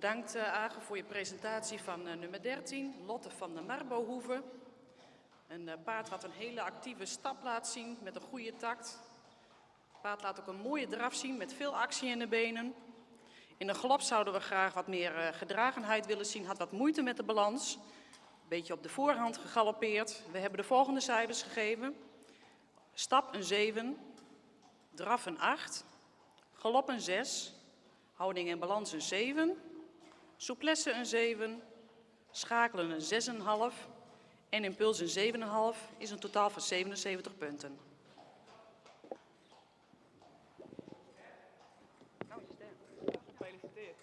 Bedankt Aage voor je presentatie van nummer 13, Lotte van der Marbohoeve. Een paard wat een hele actieve stap laat zien met een goede tact. Het paard laat ook een mooie draf zien met veel actie in de benen. In de galop zouden we graag wat meer gedragenheid willen zien. Had wat moeite met de balans. Een beetje op de voorhand gegalopeerd. We hebben de volgende cijfers gegeven. Stap een 7, draf een 8, galop een 6, houding en balans een 7, souplesse een 7, schakelen een 6,5 en impuls een 7,5 is een totaal van 77 punten. Gefeliciteerd.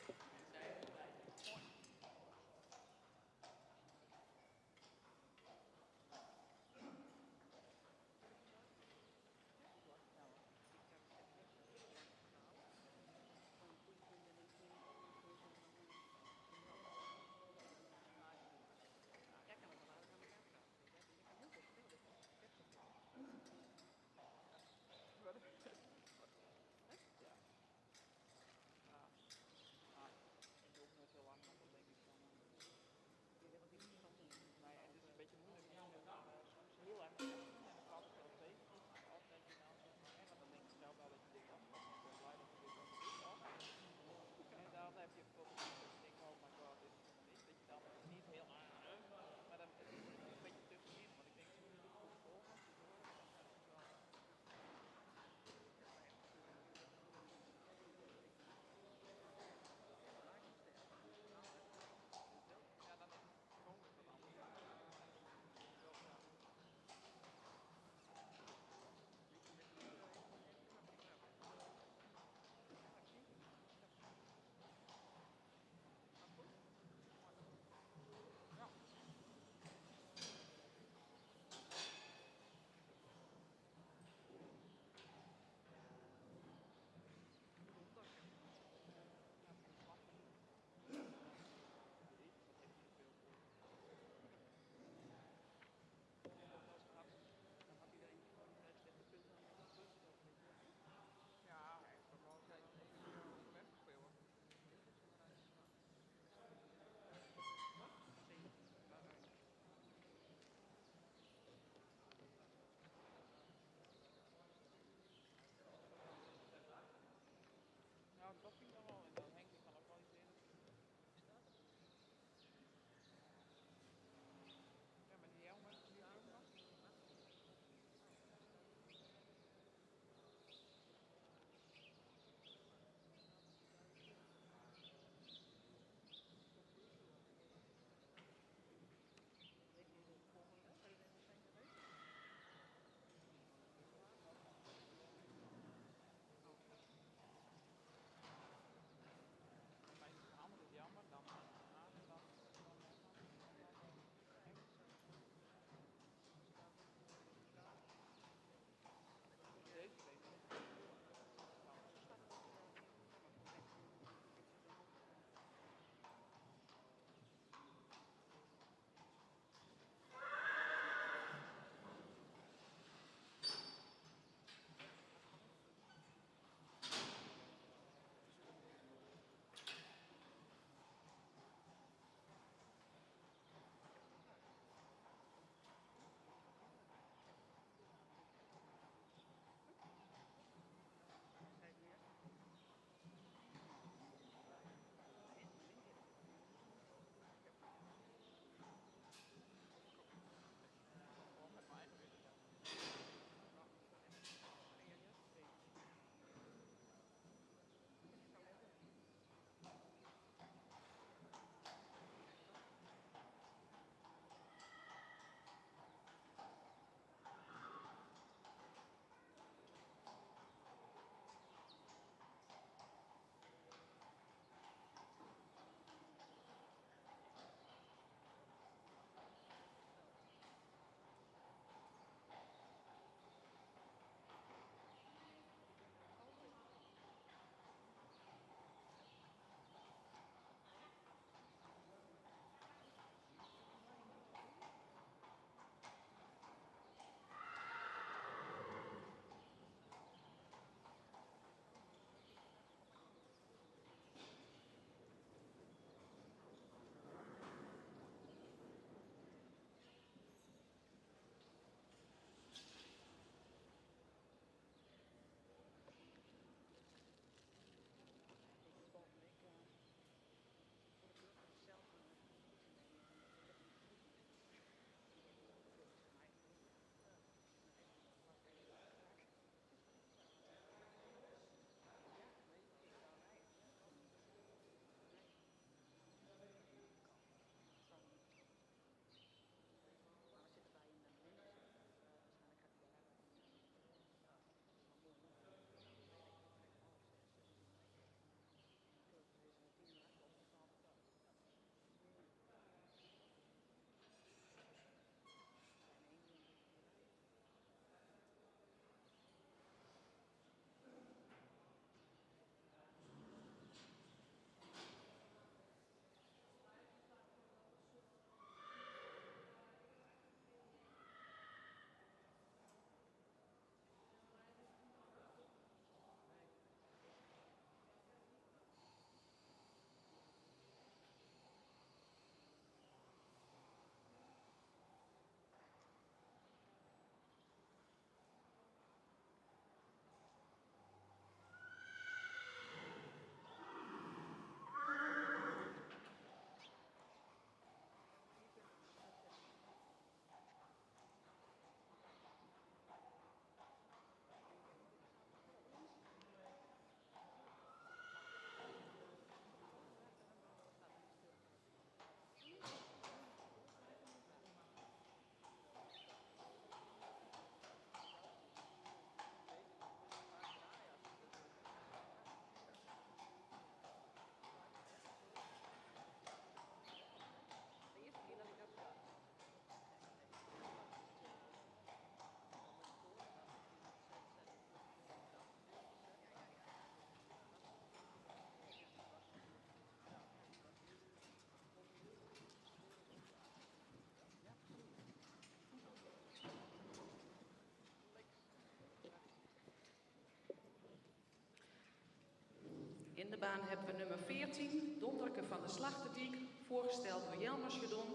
In de baan hebben we nummer 14, Donderke van de Slachterdiek, voorgesteld door Jelmer Schedon.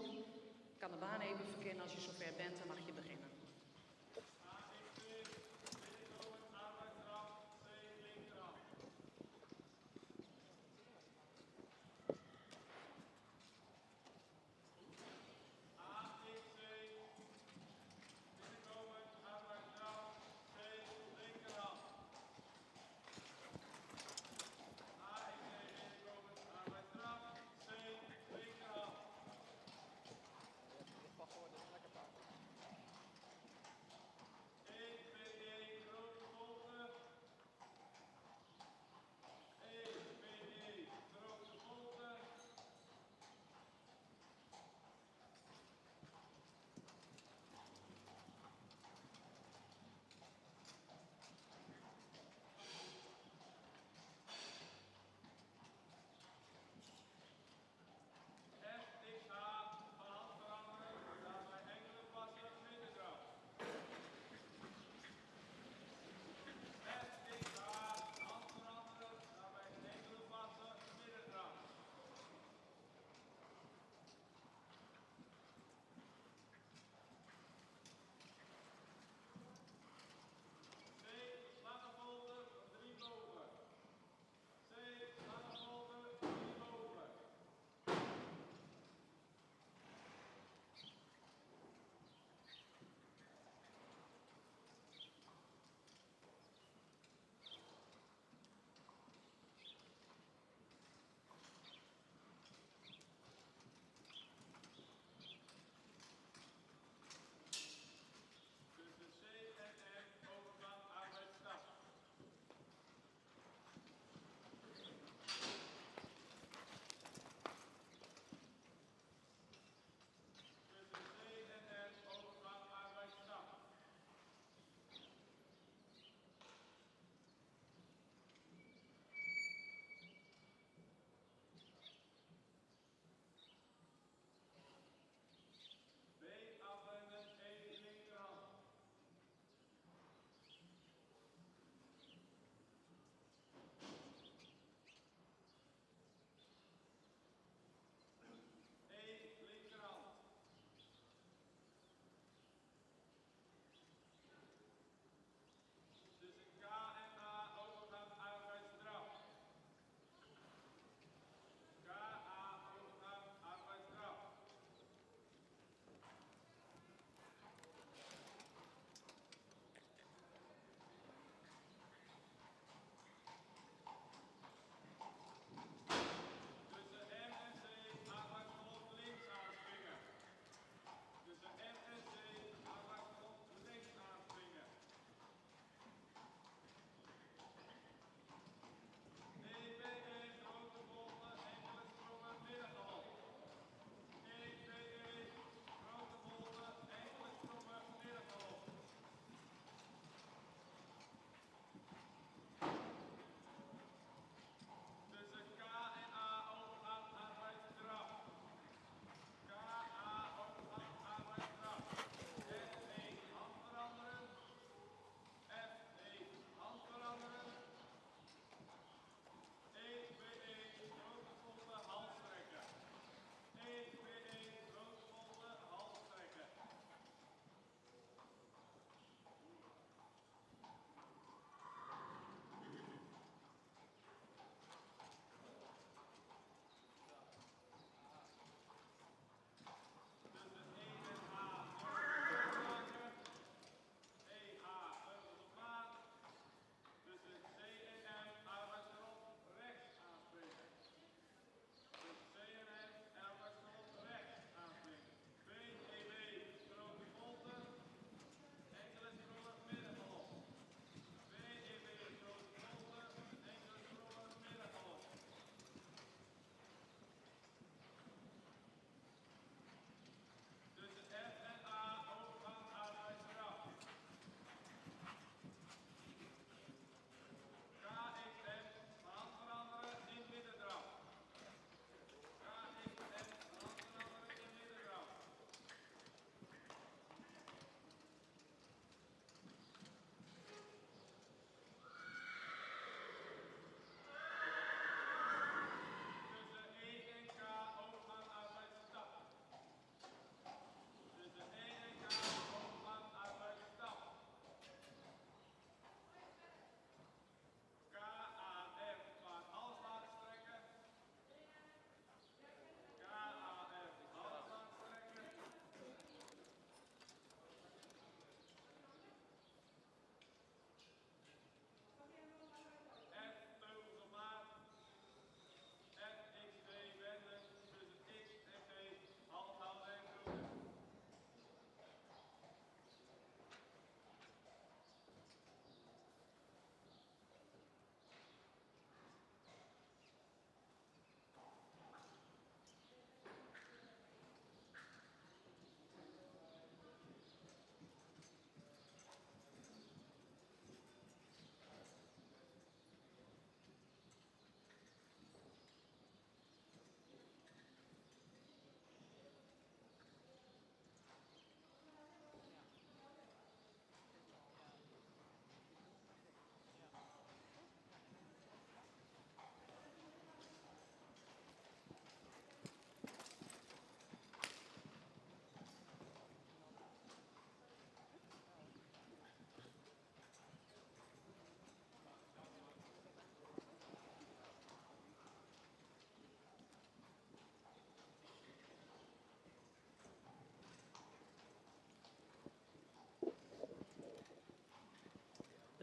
Ik kan de baan even verkennen. Als je zover bent, dan mag je beginnen.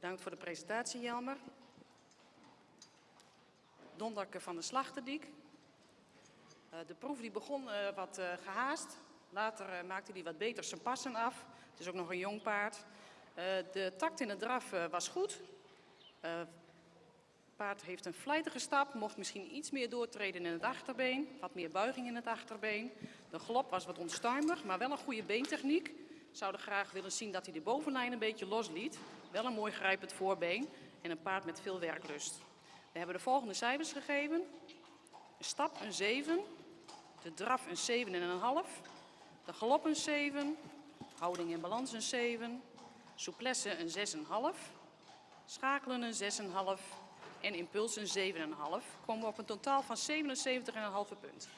Bedankt voor de presentatie, Jelmer. Donderke van de Slachterdiek. De proef die begon wat gehaast. Later maakte hij wat beter zijn passen af. Het is ook nog een jong paard. De takt in het draf was goed. Het paard heeft een vlijtige stap. Mocht misschien iets meer doortreden in het achterbeen. Wat meer buiging in het achterbeen. De galop was wat onstuimig, maar wel een goede beentechniek. Zouden graag willen zien dat hij de bovenlijn een beetje losliet. Wel een mooi grijpend voorbeen en een paard met veel werklust. We hebben de volgende cijfers gegeven. Een stap een 7, de draf een 7,5, de galop een 7, houding en balans een 7, souplesse een 6,5, schakelen een 6,5 en impuls een 7,5. Komen we op een totaal van 77,5 punt.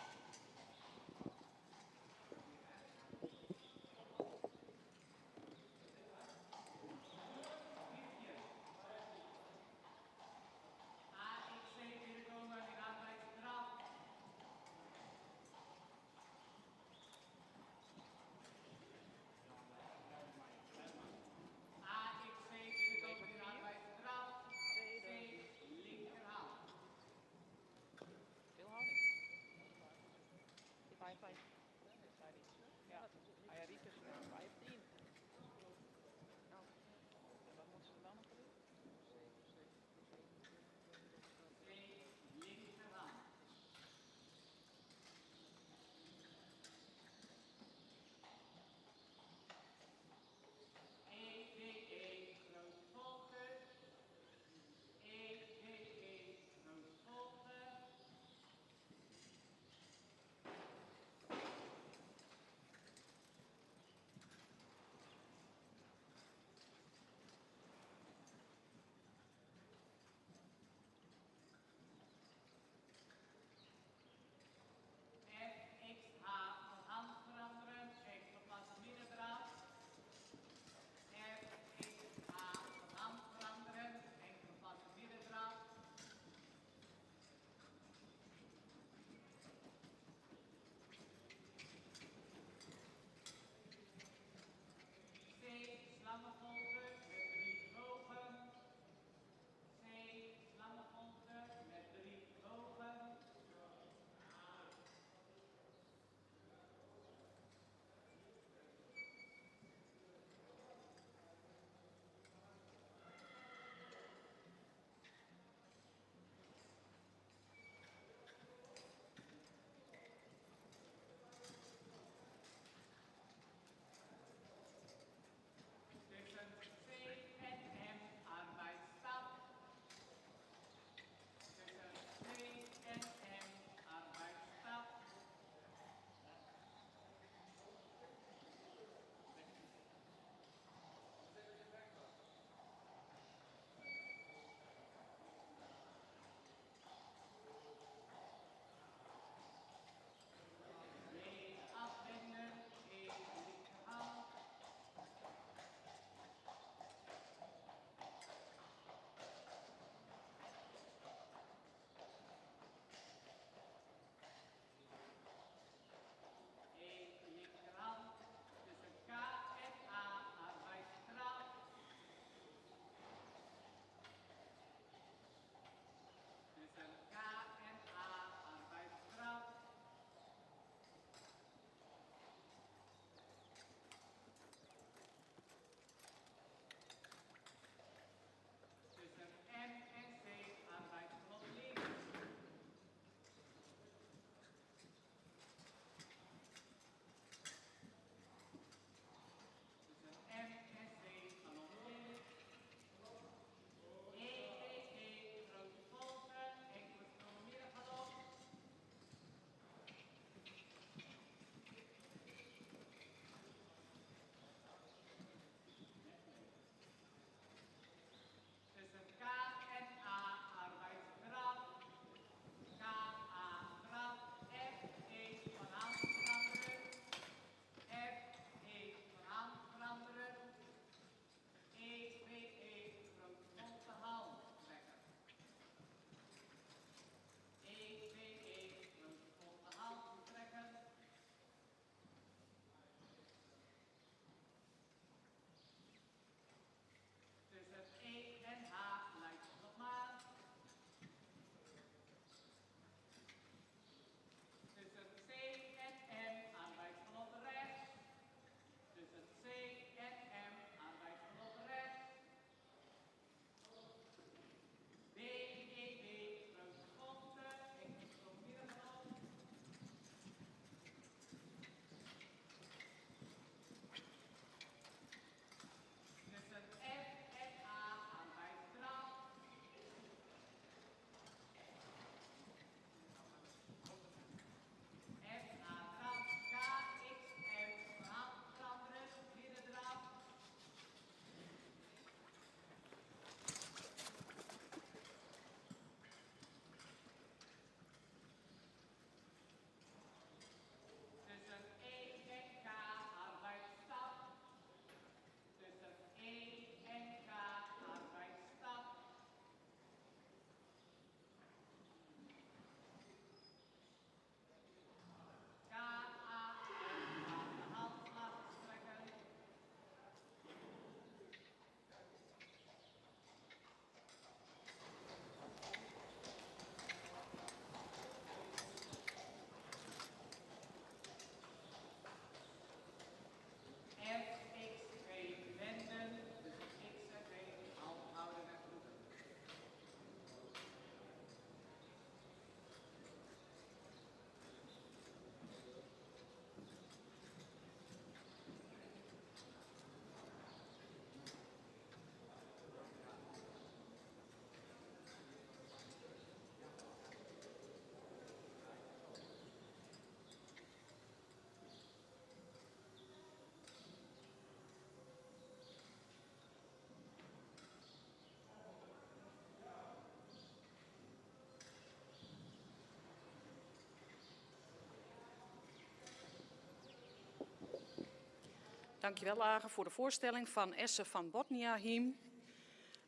Dankjewel, Agen, voor de voorstelling van Esse van Botniahiem.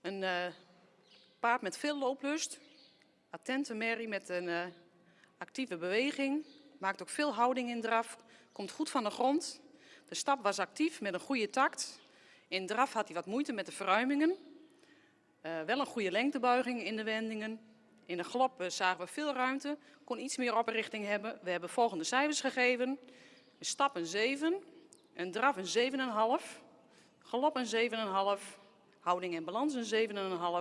Een paard met veel looplust. Attente merrie met een actieve beweging. Maakt ook veel houding in draf. Komt goed van de grond. De stap was actief met een goede takt. In draf had hij wat moeite met de verruimingen. Wel een goede lengtebuiging in de wendingen. In de galop zagen we veel ruimte. Kon iets meer oprichting hebben. We hebben volgende cijfers gegeven. Een stap een 7. Een draf een 7,5. Galop een 7,5. Houding en balans een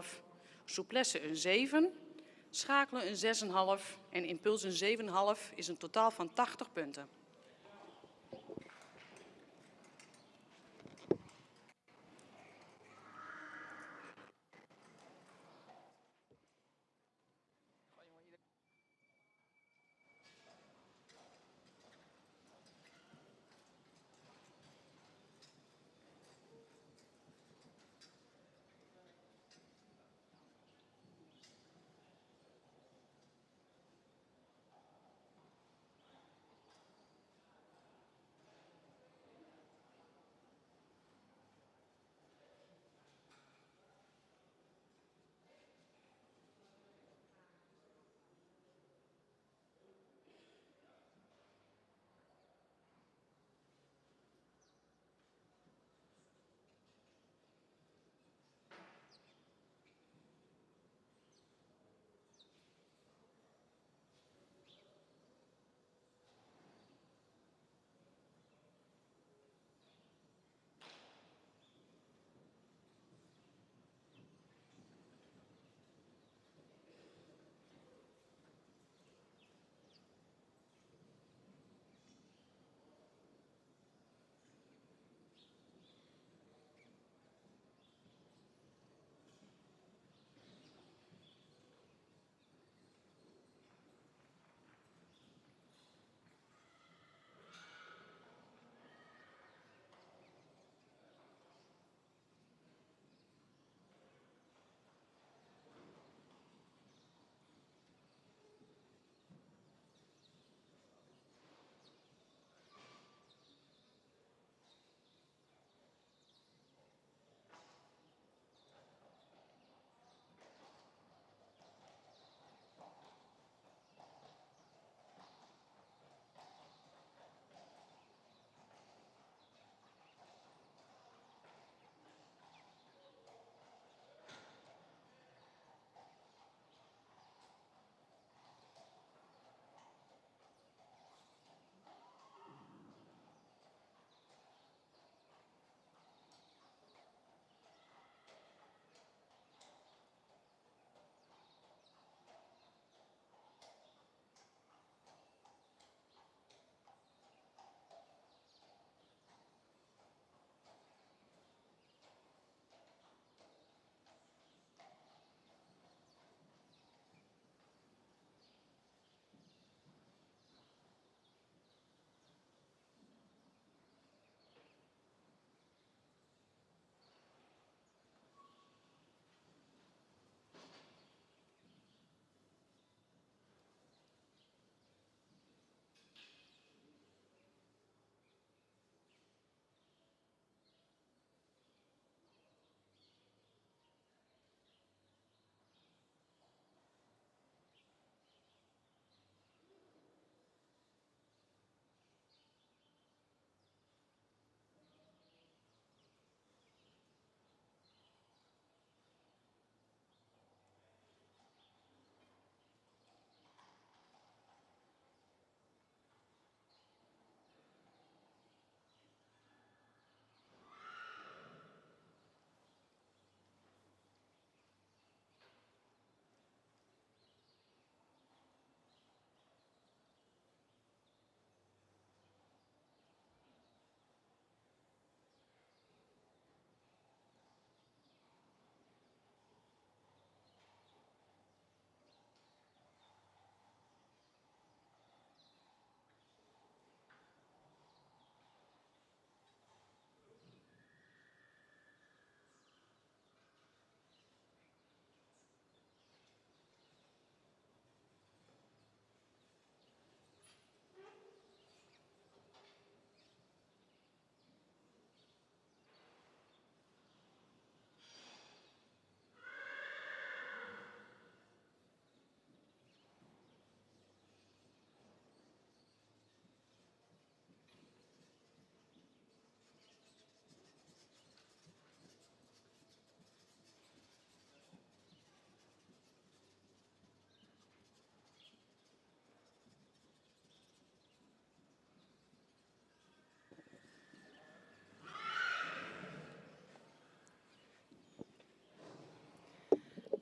7,5. Souplesse een 7. Schakelen een 6,5. En impuls een 7,5 is een totaal van 80 punten.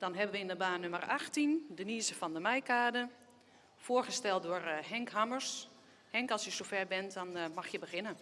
Dan hebben we in de baan nummer 18 Denise van der Meijkade, voorgesteld door Henk Hammers. Henk, als je zover bent, dan mag je beginnen.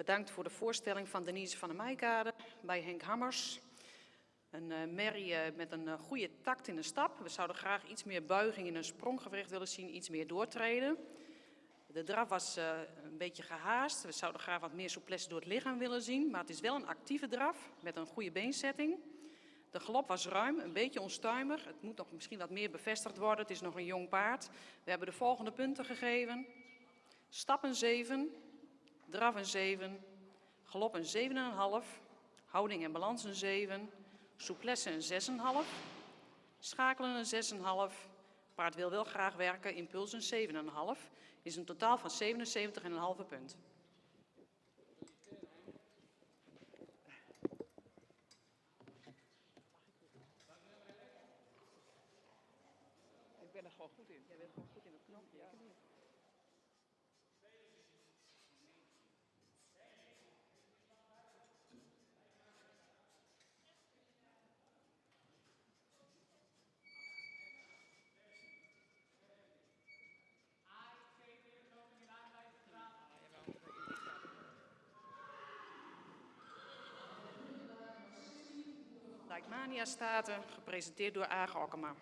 Bedankt voor de voorstelling van Denise van der Meijkade bij Henk Hammers. Een merrie met een goede takt in de stap. We zouden graag iets meer buiging in een spronggewricht willen zien, iets meer doortreden. De draf was een beetje gehaast. We zouden graag wat meer souplesse door het lichaam willen zien. Maar het is wel een actieve draf met een goede beenzetting. De galop was ruim, een beetje onstuimig. Het moet nog misschien wat meer bevestigd worden. Het is nog een jong paard. We hebben de volgende punten gegeven. Stap een 7, draf een 7, galop een 7,5, houding en balans een 7, souplesse een 6,5, schakelen een 6,5. Paard wil wel graag werken, impuls een 7,5. Is een totaal van 77,5 punt. Ik ben er gewoon goed in. Jij bent gewoon goed in het knopje. Ja. Dijkmania Staten, gepresenteerd door Age Okkema.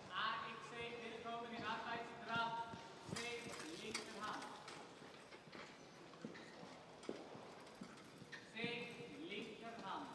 AXC binnenkomen in arbeidsdraad. C linkerhand. C linkerhand.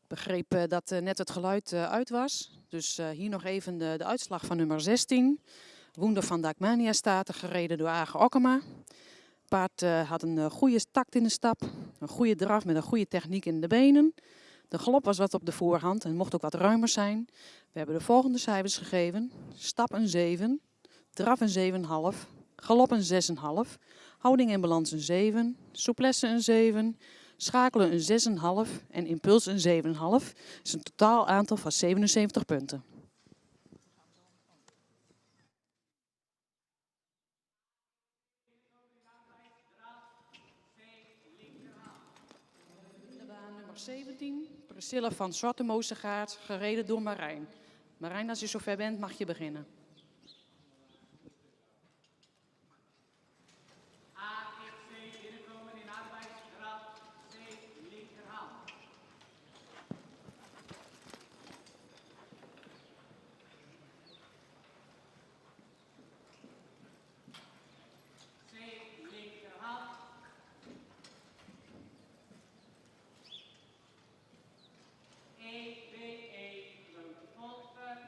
Ik begreep dat net het geluid uit was. Dus hier nog even de uitslag van nummer 16. Woender van Dakmania staat, gereden door Age Okkema. Het paard had een goede takt in de stap. Een goede draf met een goede techniek in de benen. De galop was wat op de voorhand en mocht ook wat ruimer zijn. We hebben de volgende cijfers gegeven. Stap een 7, draf een 7,5, galop een 6,5, houding en balans een 7, souplesse een 7, schakelen een 6,5 en impuls een 7,5. Dat is een totaal aantal van 77 punten. De baan nummer 17, Priscilla van Zwarte-Moosegaard, gereden door Marijn. Marijn, als je zover bent, mag je beginnen. AFC binnenkomen in arbeidsgraad C linkerhand. C linkerhand. EBE grote volken.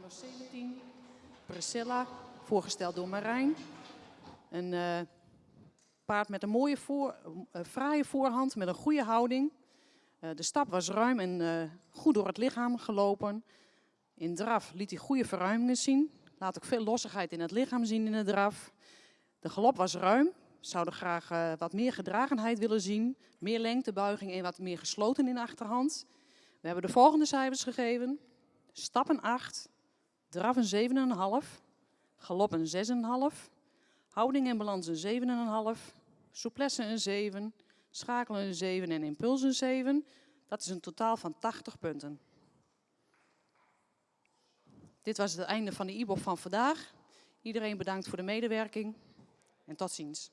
nummer 17, Priscilla, voorgesteld door Marijn. Een paard met een mooie fraaie voorhand, met een goede houding. De stap was ruim en goed door het lichaam gelopen. In draf liet hij goede verruimingen zien. Laat ook veel lossigheid in het lichaam zien in de draf. De galop was ruim. Zouden graag wat meer gedragenheid willen zien. Meer lengtebuiging en wat meer gesloten in de achterhand. We hebben de volgende cijfers gegeven. Stap een 8. Draf een 7,5. Galop een 6,5. Houding en balans een 7,5. Souplesse een 7. Schakelen een 7 en impuls een 7. Dat is een totaal van 80 punten. Dit was het einde van de IBOB van vandaag. Iedereen bedankt voor de medewerking en tot ziens.